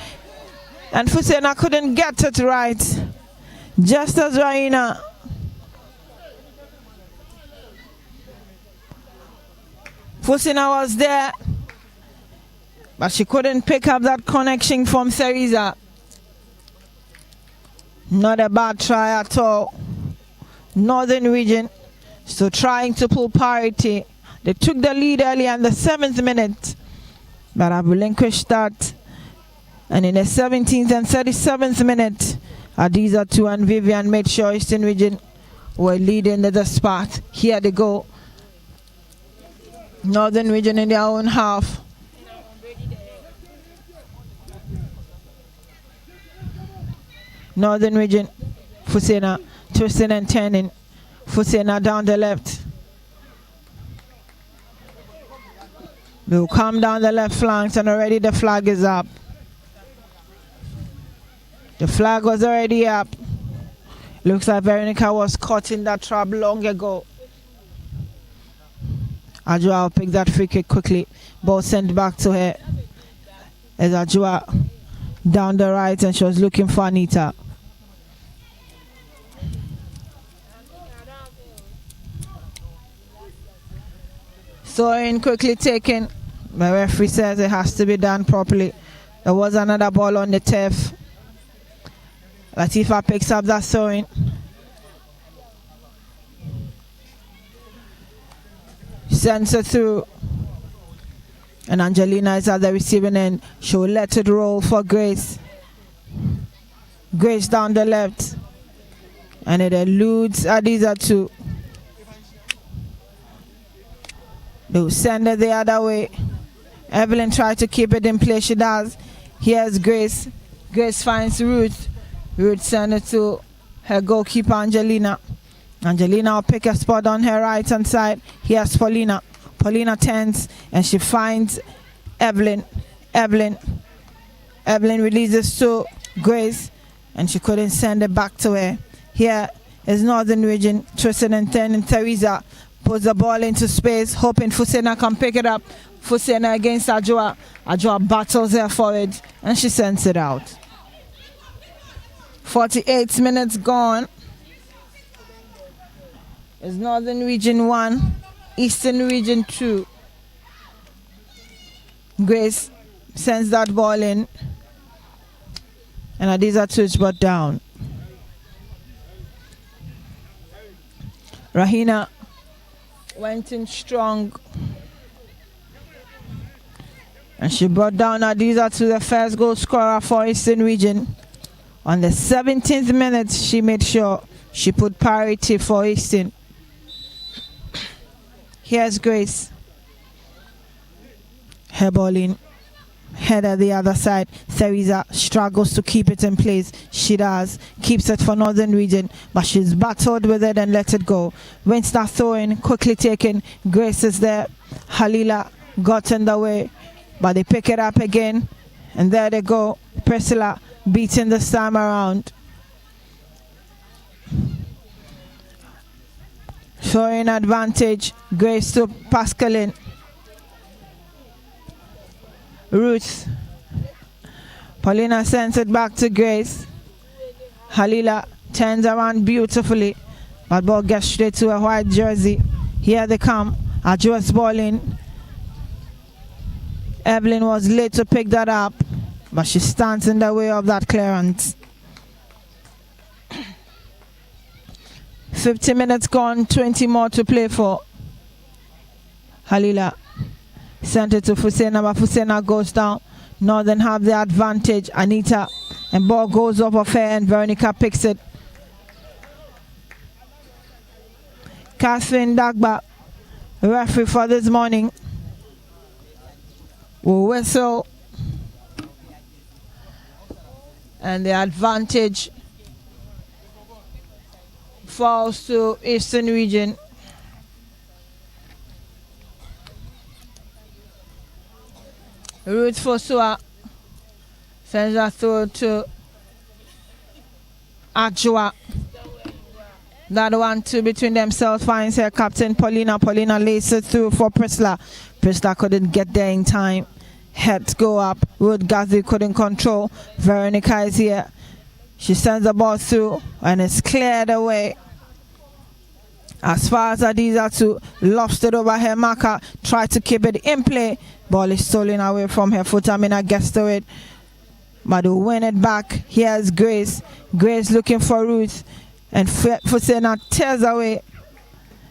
And Fusena couldn't get it right. Just as Raina. Fusena was there, but she couldn't pick up that connection from Theresa. Not a bad try at all. Northern Region still trying to pull parity. They took the lead early in the 7th minute, but have relinquished that And in the 17th and 37th minute, Adiza 2 and Vivian made sure Eastern Region were leading the spot. Here they go. Northern Region in their own half. Northern Region, Fusena twisting and turning. Fusena down the left. They'll come down the left flanks and already the flag is up. The flag was already up. Looks like Veronica was caught in that trap long ago. Ajua will pick that free kick quickly. Ball sent back to her. As Ajua down the right and she was looking for Anita. So in quickly taken. My referee says it has to be done properly. There was another ball on the turf. Latifa picks up that throwing. Sends it through. And Angelina is at the receiving end. She'll let it roll for Grace. Grace down the left. And it eludes Adiza 2. They'll send it the other way. Evelyn tried to keep it in place. She does. Here's Grace. Grace finds Ruth. Ruth sends it to her goalkeeper Angelina. Angelina will pick a spot on her right hand side. Here's Paulina. Paulina turns and she finds Evelyn. Evelyn releases to Grace and she couldn't send it back to her. Here is Northern Region twisting and turning. Teresa puts the ball into space, hoping Fusena can pick it up. Fusena against Ajua. Ajua battles her forward and she sends it out. 48 minutes gone. It's Northern Region 1, Eastern Region 2. Grace sends that ball in. And Adiza 2 is brought down. Rahina went in strong. And she brought down Adiza to the first goal scorer for Eastern Region. On the 17th minute, she made sure she put parity for Eastern. Here's Grace. Her ball in. Head at the other side. Teresa struggles to keep it in place. She does. Keeps it for Northern Region. But she's battled with it and let it go. Wins that throwing. Quickly taken. Grace is there. Halila got in the way. But they pick it up again. And there they go. Priscilla beating this time around. Showing advantage. Grace to Pascaline. Ruth. Paulina sends it back to Grace. Halila turns around beautifully. But ball gets straight to a white jersey. Here they come. Ajua's ball in. Evelyn was late to pick that up. But she stands in the way of that clearance. 50 minutes gone, 20 more to play for. Halila sent it to Fusena, but Fusena goes down. Northern have the advantage. Anita, and ball goes off of her and Veronica picks it. Catherine Dagba, referee for this morning, will whistle. And the advantage falls to Eastern Region. Ruth Fosua sends a throw to Ajua. That 1-2 between themselves finds her captain Paulina. Paulina lays it through for Priscilla. Priscilla couldn't get there in time. Heads go up. Ruth Gazi couldn't control. Veronica is here. She sends the ball through and it's cleared away. As far as Adiza 2 lost it over her marker, tried to keep it in play. Ball is stolen away from her foot. Amina gets to it, but to win it back. Here's Grace. Grace looking for Ruth, and Fusena tears away.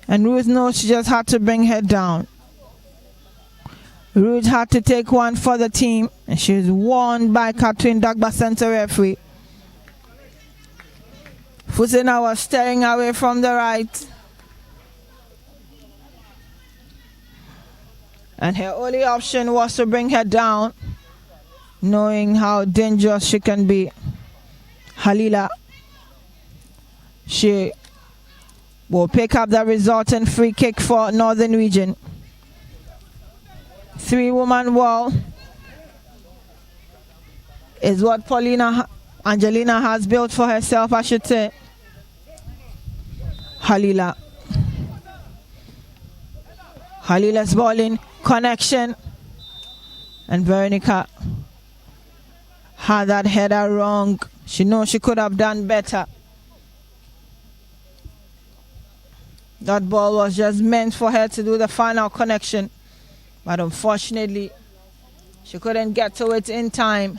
And Ruth knows she just had to bring her down. Ruth had to take one for the team, and she was warned by Catherine Dagba center referee. Fusena was staring away from the right, and her only option was to bring her down, knowing how dangerous she can be. Halila, she will pick up the resulting free kick for Northern Region. 3-woman wall is what Angelina has built for herself, I should say. Halila's balling connection, and Veronica had that header wrong. She knows she could have done better. That ball was just meant for her to do the final connection, but unfortunately she couldn't get to it in time.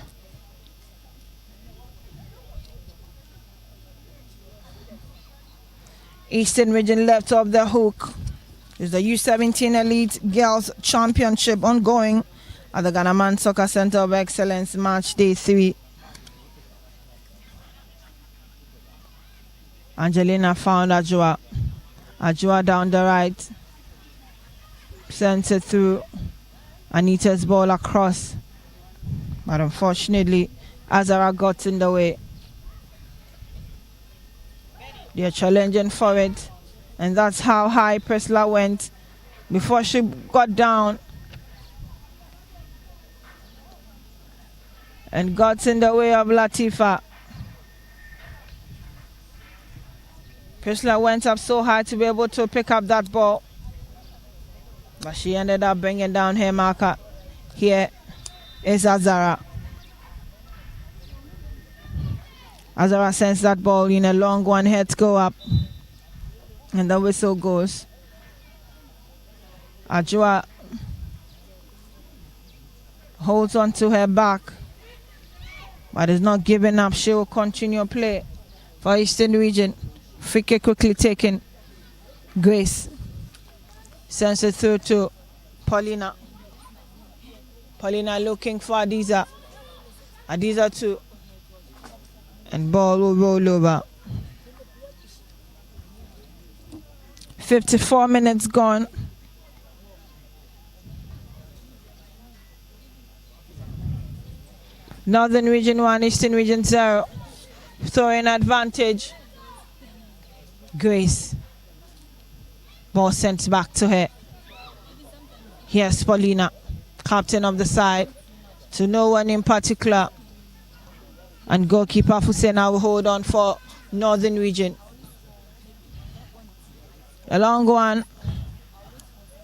Eastern Region left off the hook. It's the U-17 Elite Girls Championship ongoing at the Ghana Man Soccer Center of Excellence, Match Day 3. Angelina found Ajua. Ajua down the right. Sends it through. Anita's ball across. But unfortunately, Azara got in the way. They're challenging for it. And that's how high Priscilla went before she got down and got in the way of Latifa. Priscilla went up so high to be able to pick up that ball, but she ended up bringing down her marker. Here is Azara. Azara sends that ball in a long one, heads go up, and the whistle goes. Ajua holds on to her back, but is not giving up. She will continue play for Eastern Region. Free kick quickly taken. Grace sends it through to Paulina. Paulina looking for Adiza. Adiza too. And ball will roll over. 54 minutes gone. Northern Region 1, Eastern Region 0. Throwing advantage. Grace. Ball sent back to her. Here's Paulina, captain of the side, to no one in particular. And goalkeeper Fusena will hold on for Northern Region. A long one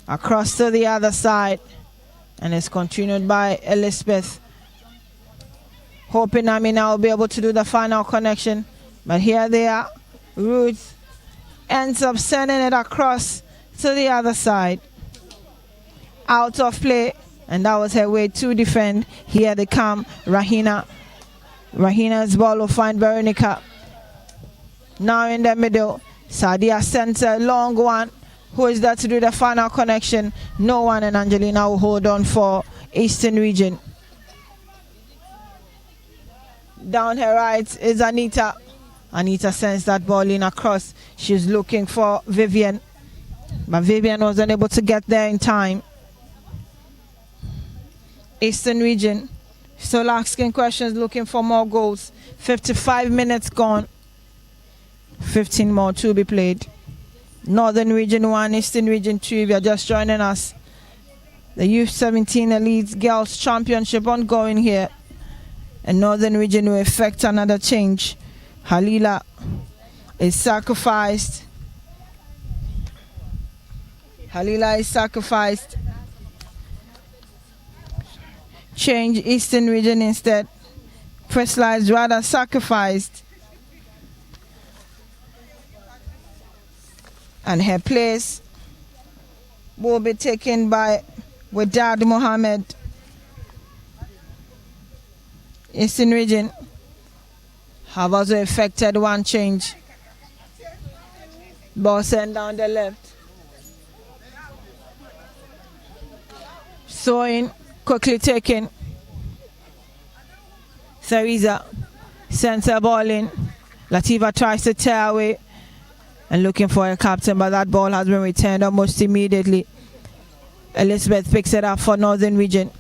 across to the other side, and it's continued by Elizabeth. Hoping Amina will be able to do the final connection, but here they are. Ruth ends up sending it across to the other side. Out of play, and that was her way to defend. Here they come, Rahina. Rahina's ball will find Veronica. Now in the middle, Sadia sends a long one. Who is there to do the final connection? No one, and Angelina will hold on for Eastern Region. Down her right is Anita. Anita sends that ball in across. She's looking for Vivian, but Vivian wasn't able to get there in time. Eastern Region still asking questions, looking for more goals. 55 minutes gone. 15 more to be played. Northern Region 1, Eastern Region 2, if you're just joining us. The U-17 Elite Girls Championship ongoing here. And Northern Region will effect another change. Halila is sacrificed. Halila is sacrificed. Change Eastern Region instead. Priscilla is rather sacrificed. And her place will be taken by Wadad Mohammed. Eastern Region have also effected one change. Ball sent down the left. Throwing, quickly taken. Theresa sends her ball in. Latifa tries to tear away and looking for a captain, but that ball has been returned almost immediately. Elizabeth picks it up for Northern Region.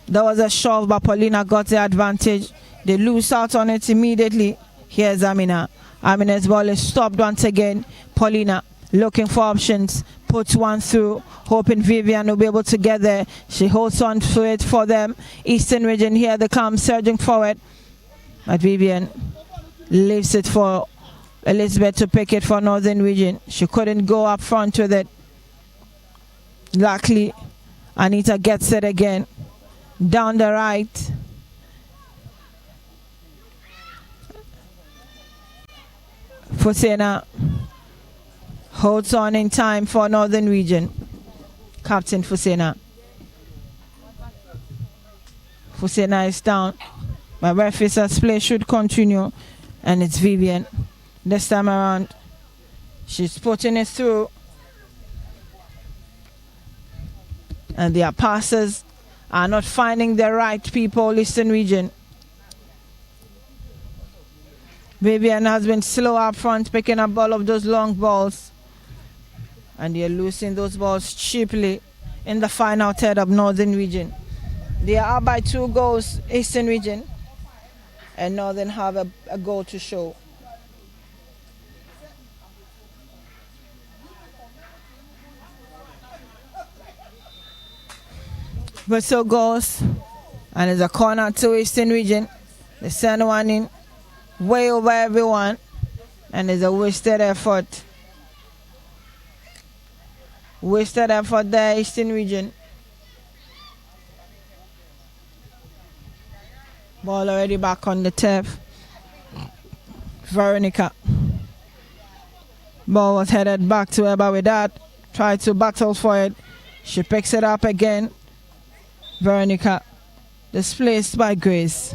There was a shove, but Paulina got the advantage. They lose out on it immediately. Here's Amina. Amina's ball is stopped once again. Paulina looking for options, puts one through, hoping Vivian will be able to get there. She holds on to it for them. Eastern Region, here they come, surging forward. But Vivian leaves it for Elizabeth to pick it for Northern Region. She couldn't go up front with it. Luckily, Anita gets it again. Down the right. Fusena holds on in time for Northern Region. Captain Fusena. Fusena is down. My referee says play should continue. And it's Vivian. This time around, she's putting it through. And their passes are not finding the right people, Eastern Region. Vivian has been slow up front, picking up all of those long balls. And they're losing those balls cheaply in the final third of Northern Region. They are up by 2 goals, Eastern Region. And Northern have a goal to show. Whistle goes. And it's a corner to Eastern Region. They send one in. Way over everyone, and it's a wasted effort. Wasted effort there, Eastern Region. Ball already back on the turf. Veronica. Ball was headed back to her, but with that, tried to battle for it. She picks it up again. Veronica displaced by Grace.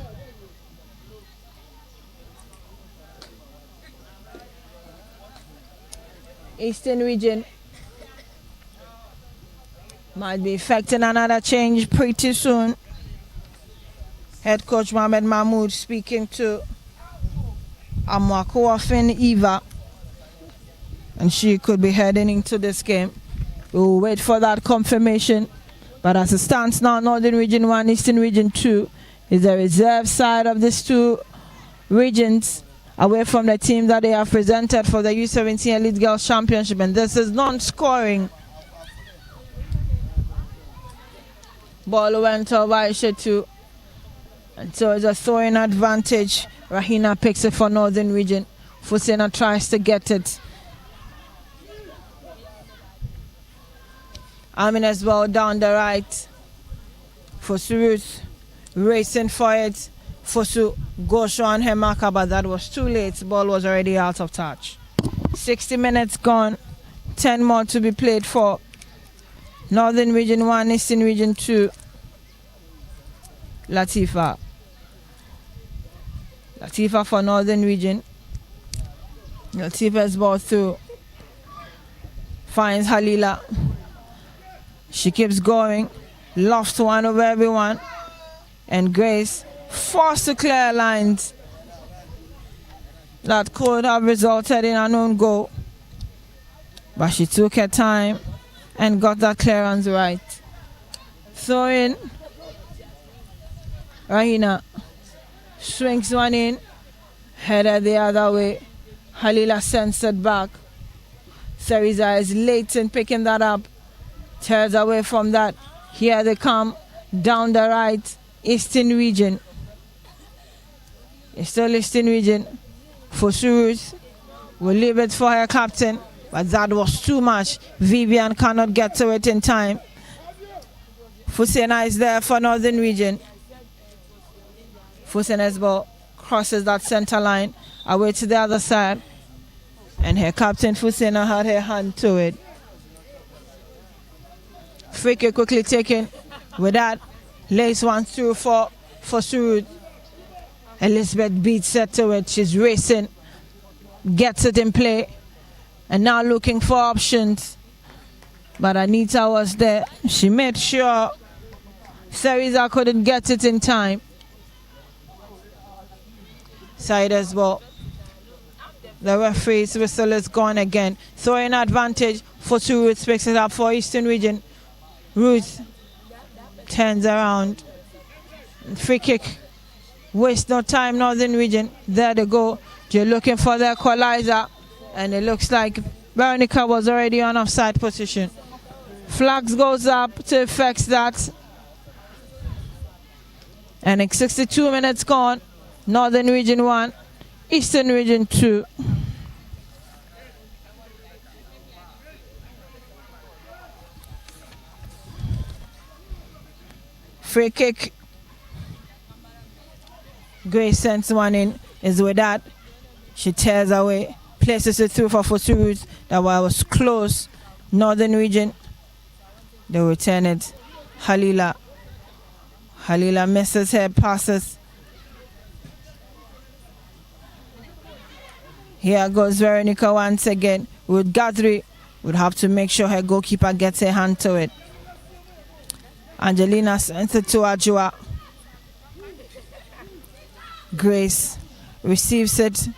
Eastern Region might be effecting another change pretty soon. Head coach Mohamed Mahmoud speaking to Amwakuafin Eva, and she could be heading into this game. We'll wait for that confirmation. But as it stands now, Northern Region 1, Eastern Region 2 is the reserve side of these 2 regions, away from the team that they have presented for the U-17 Elite Girls Championship, and this is non-scoring. Ball went over Aisha too, and so it's a throwing advantage. Rahina picks it for Northern Region. Fusena tries to get it. Amin as well down the right. Fusu racing for it. Fusu goes on her marker, but that was too late. The ball was already out of touch. 60 minutes gone. 10 more to be played for Northern Region 1, Eastern Region 2. Latifa. Latifa for Northern Region. Latifa's ball through. Finds Halila. She keeps going. Lofts one over everyone. And Grace forced to clear lines that could have resulted in an own goal. But she took her time and got that clearance right. Throw in. Rahina swings one in. Headed the other way. Halila sends it back. Theresa is late in picking that up. Tears away from that. Here they come. Down the right. Eastern Region. It's still Eastern Region. Fusurus will leave it for her captain. But that was too much. Vivian cannot get to it in time. Fusena is there for Northern Region. Fusena's ball crosses that center line away to the other side. And her captain Fusena had her hand to it. Free kick quickly taken. With that, lays one through for Surut. Elizabeth beats her to it. She's racing. Gets it in play. And now looking for options. but Anita was there. She made sure Seriza couldn't get it in time. Siders ball. The referee's whistle is gone again. Throwing advantage for two. Ruth picks it up for Eastern Region. Ruth turns around. Free kick. Waste no time, Northern Region. There they go. They're looking for their equalizer. And it looks like Veronica was already on offside position. Flags goes up to affect that. And in 62 minutes gone. Northern Region 1. Eastern Region 2. Free kick. Grace sends one in. Is with that. She tears away. Places it through for Ruth. That was close. Northern Region. They return it. Halila. Halila misses her passes. Here goes Veronica once again. With Guthrie, would have to make sure her goalkeeper gets her hand to it. Angelina sends it to Ajua. Grace receives it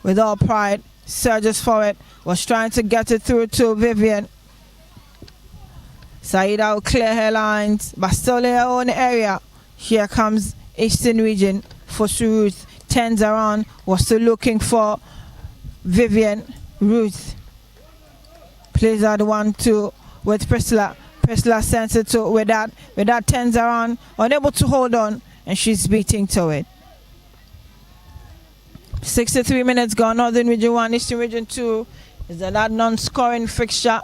with all pride, surges for it, was trying to get it through to Vivian. Saida will clear her lines, but still in her own area. Here comes Eastern Region for Ruth. Turns around, was still looking for Vivian. Ruth plays that 1-2 with Priscilla. Priscilla sends it to with that turns around, unable to hold on, and she's beating to it. 63 minutes gone. Northern Region 1, Eastern Region 2 is that non-scoring fixture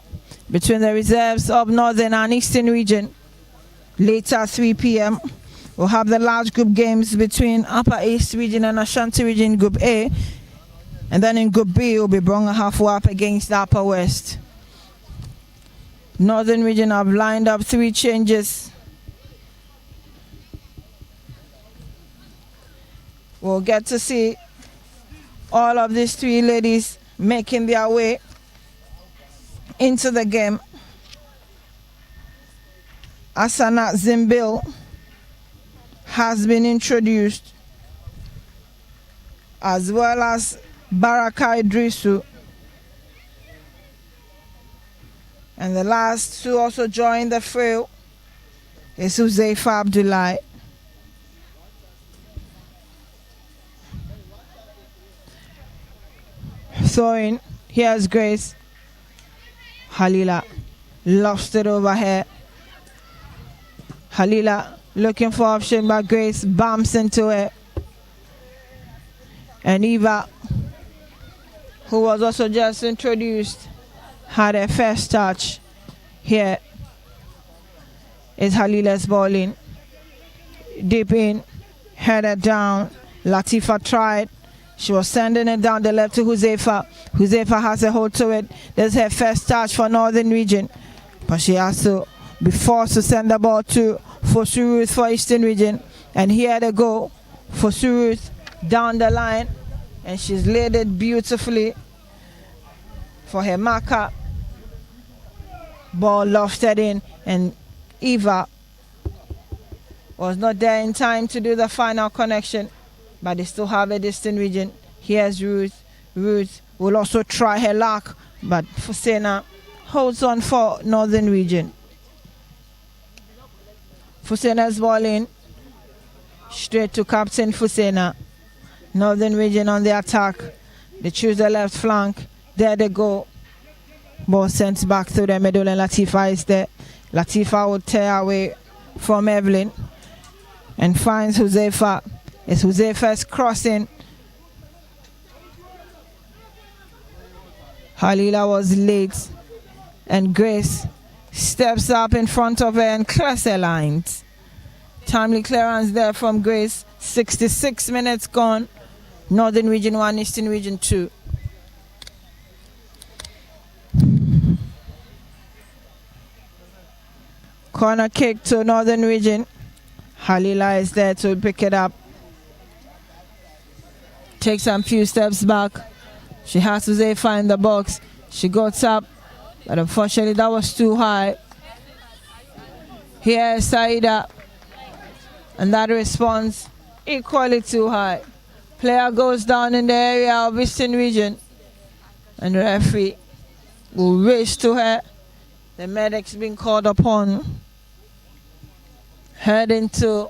between the reserves of Northern and Eastern Region. Later 3 p.m. we'll have the large group games between Upper East Region and Ashanti Region Group A. And then in Group B, it will be Bronga halfway up against the Upper West. Northern Region have lined up 3 changes. We'll get to see all of these 3 ladies making their way into the game. Asana Zimbil has been introduced, as well as Baraka Idrisu. And the last to also join the fray is Huzaifa Abdullahi. Throwing, here's Grace. Halila lost it over here. Halila looking for option, but Grace bumps into it. And Eva, who was also just introduced, had her first touch. Here is Halila's ball in. Deep in, headed down. Latifa tried. She was sending it down the left to Huzaifa. Huzaifa has a hold to it. There's her first touch for Northern Region. But she has to be forced to send the ball to Ruth for Eastern Region. And here they go for Ruth down the line. And she's laid it beautifully for her marker. Ball lofted in, and Eva was not there in time to do the final connection, but they still have a distant region. Here's Ruth. Ruth will also try her luck, but Fusena holds on for Northern Region. Fusena's ball in, straight to Captain Fusena. Northern Region on the attack. They choose the left flank. There they go. Ball sent back through the middle, and Latifa is there. Latifa will tear away from Evelyn and finds Huzaifa. It's Huzaifa's crossing. Halila was late, and Grace steps up in front of her and clears her lines. Timely clearance there from Grace. 66 minutes gone. Northern Region 1, Eastern Region 2. Corner kick to Northern Region. Halila is there to pick it up. Takes some few steps back. She has to say find the box. She goes up But unfortunately, that was too high. Here is Saida. And that response equally too high. Player goes down in the area of Eastern Region. And the referee will race to her. The medic's been called upon. Heading to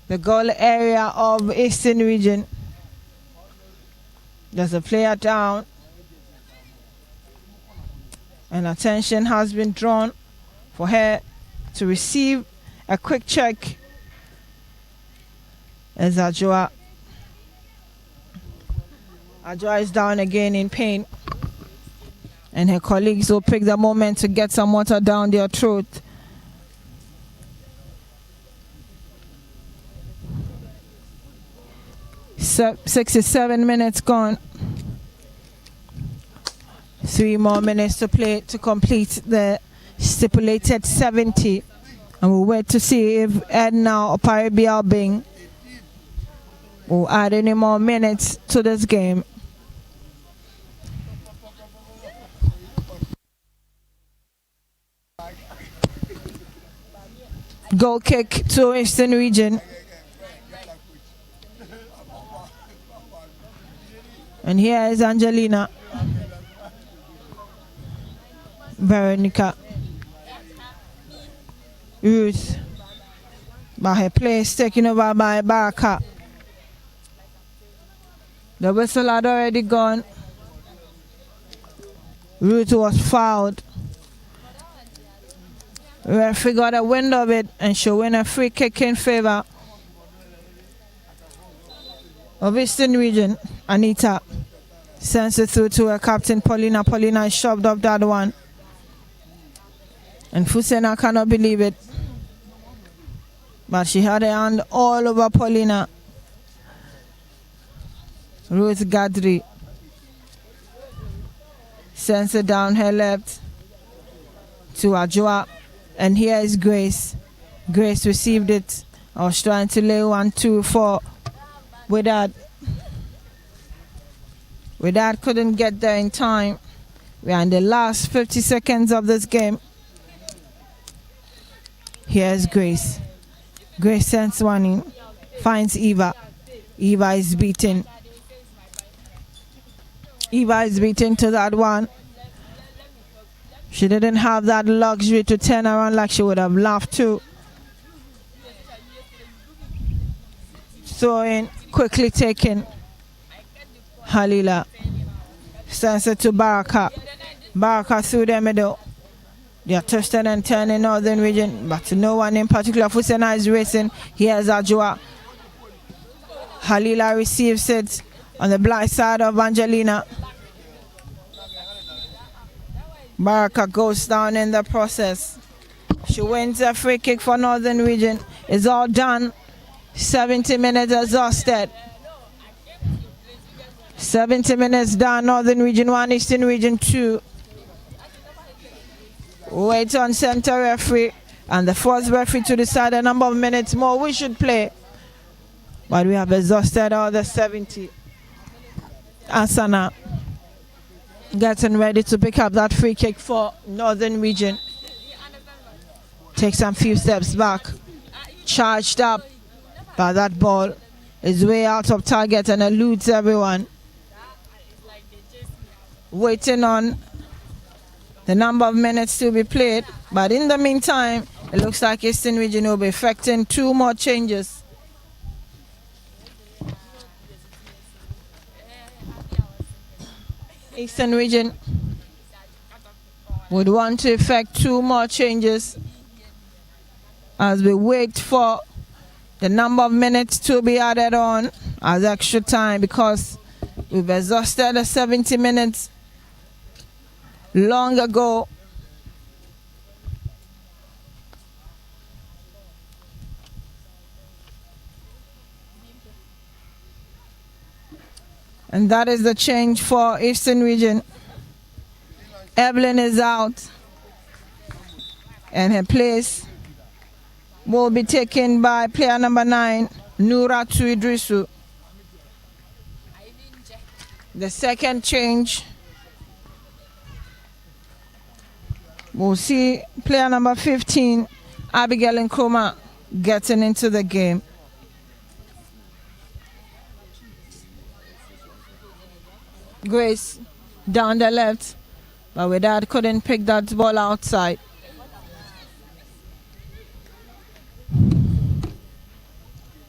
the goal area of Eastern Region. There's a player down. And attention has been drawn for her to receive a quick check. As Ajwa is down again in pain. And her colleagues will pick the moment to get some water down their throat. 67 minutes gone. 3 more minutes to play to complete the stipulated 70. And we'll wait to see if Edna or Paribia Bing will add any more minutes to this game. Goal kick to Eastern Region. And here is Angelina. Veronica. Ruth. But her play is taken over by Baraka. The whistle had already gone. Ruth was fouled. Referee got a wind of it and she'll win a free kick in favor of Eastern Region. Anita sends it through to her captain Paulina. Paulina shoved up that one. And Fusena cannot believe it. But she had her hand all over Paulina. Ruth Gadri sends it down her left to Ajwa. And here is Grace. Grace received it. I was trying to lay 1-2-4 with that. With that, couldn't get there in time. We are in the last 50 seconds of this game. Here's Grace. Grace sends one in. Finds Eva. Eva is beaten. Eva is beaten to that one. She didn't have that luxury to turn around like she would have loved to. So in, quickly taken. Halila sends it to Baraka. Baraka through the middle. They are twisting and turning Northern Region, but no one in particular. Fusena is racing. Here's Ajwa. Halila receives it on the blind side of Angelina. Baraka goes down in the process. She wins a free kick for Northern Region. It's all done. 70 minutes exhausted. 70 minutes down. Northern Region 1, Eastern Region 2. Wait on center referee and the fourth referee to decide the number of minutes more we should play. But we have exhausted all the 70. Asana getting ready to pick up that free kick for Northern Region. Takes some few steps back. Charged up, but that ball is way out of target and eludes everyone. Waiting on the number of minutes to be played, but in the meantime, it looks like Eastern Region will be effecting 2 more changes. Eastern Region would want to effect 2 more changes as we wait for the number of minutes to be added on as extra time, because we've exhausted the 70 minutes long ago. And that is the change for Eastern Region. Evelyn is out. And her place will be taken by player number 9, Nura Tuidrisu. The second change We'll see player number 15, Abigail Nkrumah, getting into the game. Grace down the left, but with that couldn't pick that ball outside.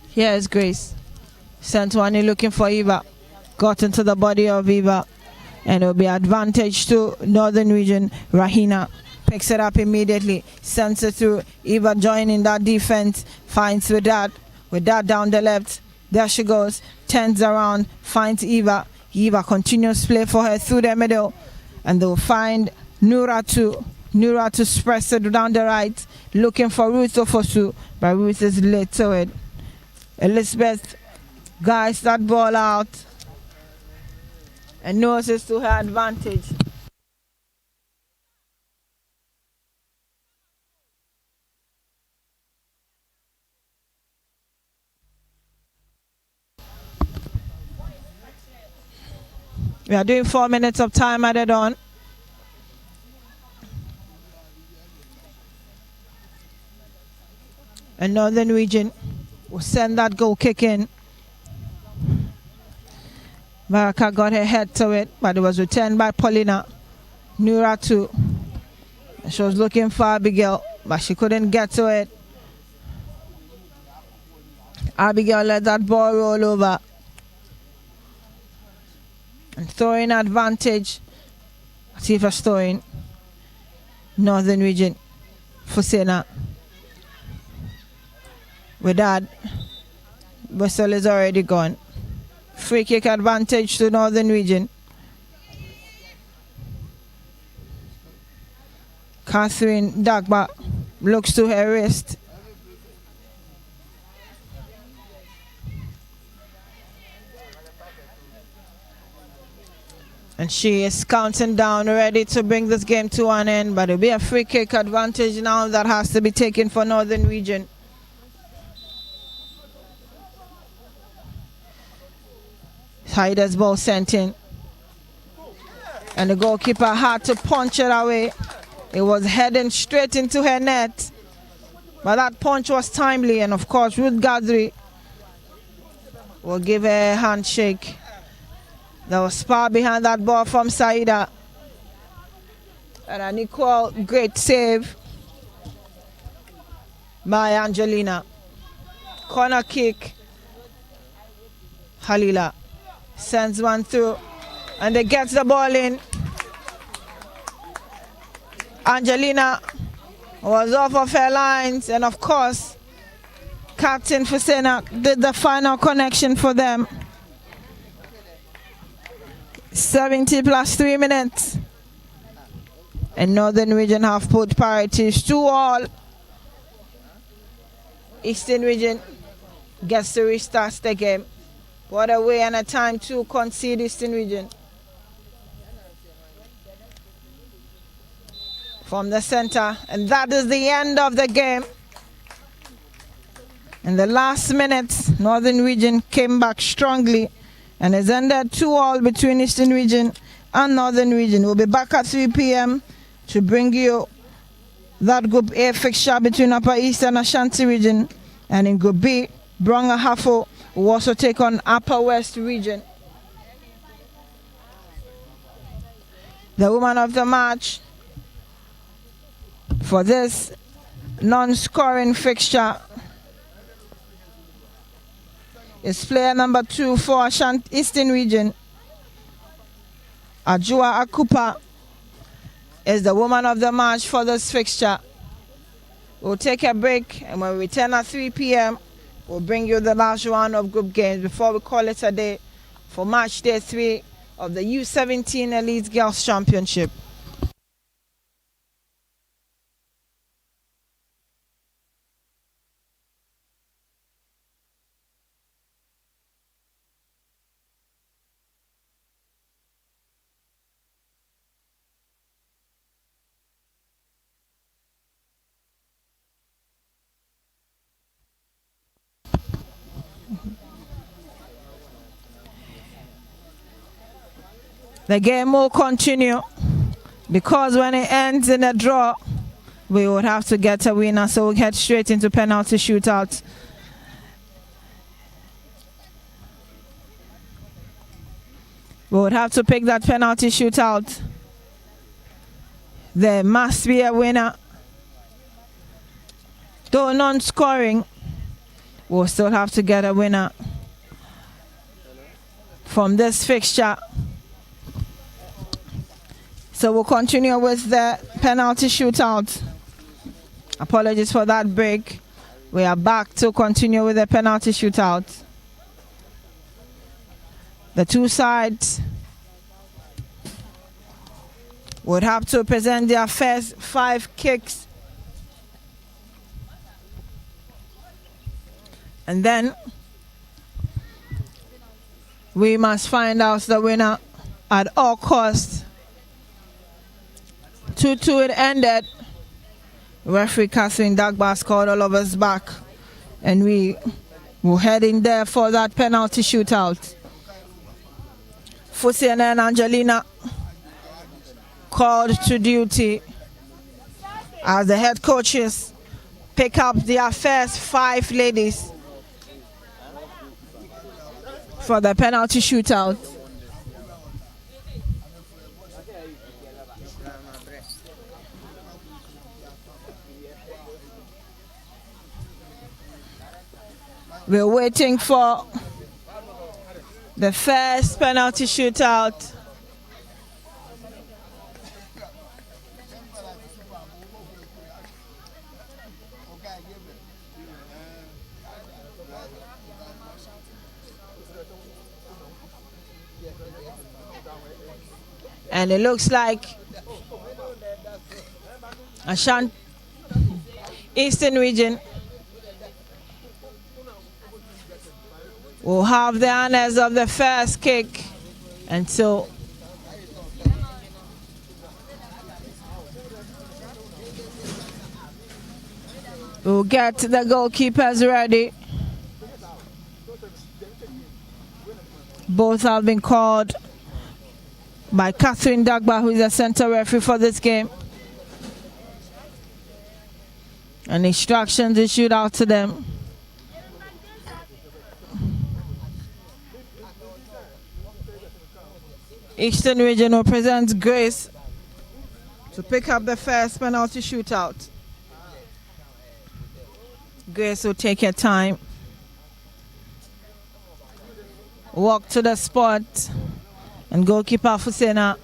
Here's Grace. Sent one looking for Eva. Got into the body of Eva. And it'll be advantage to Northern Region. Rahina picks it up immediately. Sends it through. Eva joining that defense. Finds with that. With that down the left. There she goes. Turns around. Finds Eva. Eva continues play for her through the middle. And they'll find Nura to press it down the right. Looking for Ruth Ofosu. But Ruth is late to it. Elizabeth guides that ball out and knows it's to her advantage. We are doing 4 minutes of time added on. And Northern Region will send that goal kick in. Baraka got her head to it, but it was returned by Paulina. Nura too. She was looking for Abigail, but she couldn't get to it. Abigail let that ball roll over. And throwing advantage. See if it's throwing. Northern Region. Fusena. With that, whistle is already gone. Free kick advantage to Northern Region. Catherine Dagba looks to her wrist. And she is counting down, ready to bring this game to an end. But it'll be a free kick advantage now that has to be taken for Northern Region. Hyder's ball sent in. And the goalkeeper had to punch it away. It was heading straight into her net. But that punch was timely. And of course, Ruth Gadri will give her a handshake. There was power behind that ball from Saida. And an equal great save by Angelina. Corner kick. Halila sends one through, and they get the ball in. Angelina was off of her lines, and of course, Captain Fusena did the final connection for them. 70 plus 3 minutes. And Northern Region have put parities 2-2. Eastern Region gets to restart the game. What a way and a time to concede Eastern Region. From the center. And that is the end of the game. In the last minutes, Northern Region came back strongly and has ended 2-2 between Eastern Region and Northern Region. We'll be back at 3 p.m. to bring you that Group A fixture between Upper East and Ashanti Region. And in Group B, Bronga Hafo will also take on Upper West Region. The woman of the match for this non-scoring fixture is player number 2 for Ashanti Eastern Region. Ajua Akupa is the woman of the match for this fixture. We'll take a break, and when we return at 3 p.m., we'll bring you the last round of group games before we call it a day for match day 3 of the U-17 Elite Girls Championship. The game will continue. Because when it ends in a draw, we would have to get a winner, so we'll head straight into penalty shootout. We would have to pick that penalty shootout. There must be a winner. Though non-scoring, we'll still have to get a winner from this fixture. So we'll continue with the penalty shootout. Apologies for that break. We are back to continue with the penalty shootout. The two sides would have to present their first 5 kicks. And then we must find out the winner at all costs. 2-2 it ended. Referee Catherine Dagba scored all of us back. And we were heading there for that penalty shootout. Fusena and Angelina called to duty as the head coaches pick up their first 5 ladies for the penalty shootout. We're waiting for the first penalty shootout. And it looks like Ashanti Eastern Region will have the honors of the first kick, and so we'll get the goalkeepers ready. Both have been called by Catherine Dagba, who is the center referee for this game. And instructions issued out to them. Eastern Region will present Grace to pick up the first penalty shootout. Grace will take her time, walk to the spot, and goalkeeper Fusena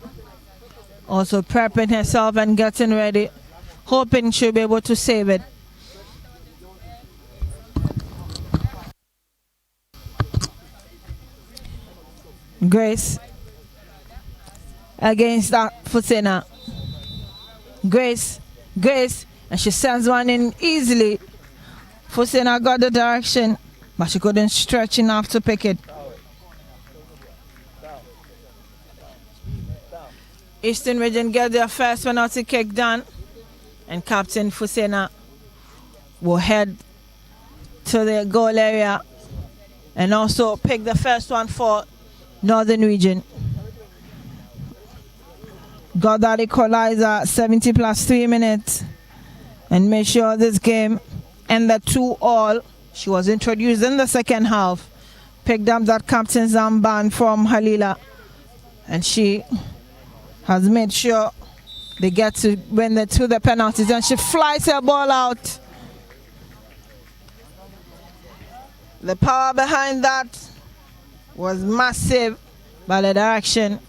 also prepping herself and getting ready, hoping she'll be able to save it. Grace against that Fusena. Grace, and she sends one in easily. Fusena got the direction, but she couldn't stretch enough to pick it. Eastern Region get their first penalty kick done, and Captain Fusena will head to the goal area and also pick the first one for Northern Region. Got that equalizer 70 plus 3 minutes and made sure this game ended 2-2. She was introduced in the second half, picked up that captain's armband from Halila, and she has made sure they get to win the penalties, and she flies her ball out. The power behind that was massive, but the direction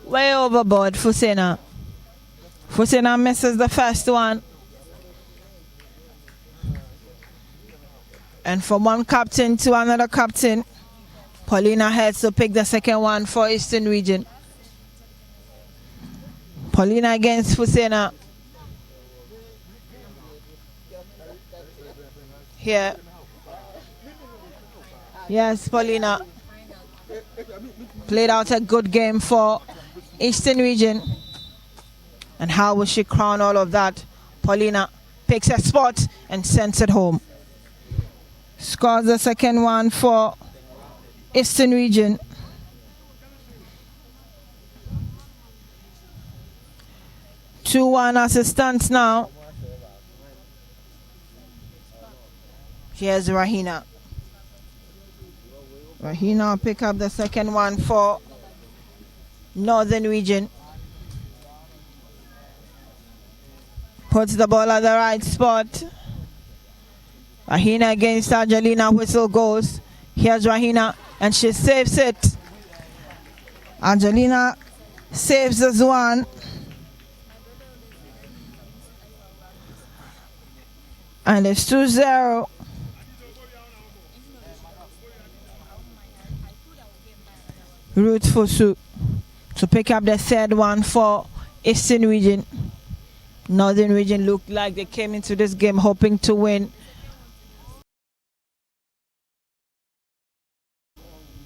way overboard. Fusena misses the first one, and from one captain to another captain, Paulina heads to pick the second one for Eastern Region. Paulina against Fusena. Here. Yes, Paulina played out a good game for Eastern Region. And how will she crown all of that? Paulina picks a spot and sends it home. Scores the second one for Eastern Region. 2-1 assistance now. Here's Rahina. Rahina pick up the second one for Northern Region. Puts the ball at the right spot. Rahina against Angelina. Whistle goes. Here's Rahina, and she saves it. Angelina saves this one. And it's 2-0. Ruth Fosu to pick up the third one for Eastern Region. Northern Region looked like they came into this game hoping to win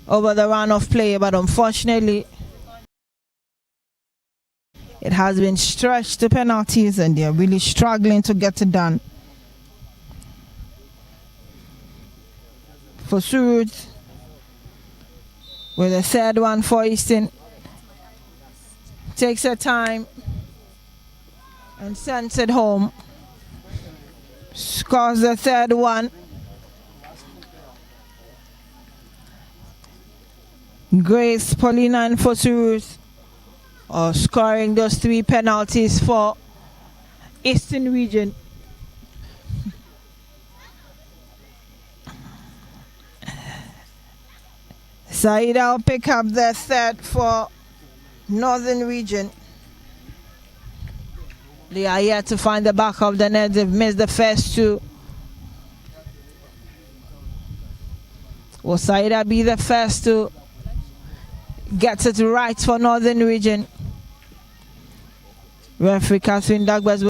over the run of play, but unfortunately it has been stretched to penalties and they're really struggling to get it done. For Surut with the third one for Eastern. Takes her time and sends it home. Scores the third one. Grace, Paulina and Fosurus are scoring those 3 penalties for Eastern Region. Saida will pick up the third for Northern Region. They are yet to find the back of the net. They've missed the first 2. Will Saida be the first to get it right for Northern Region? Referee Catherine Douglas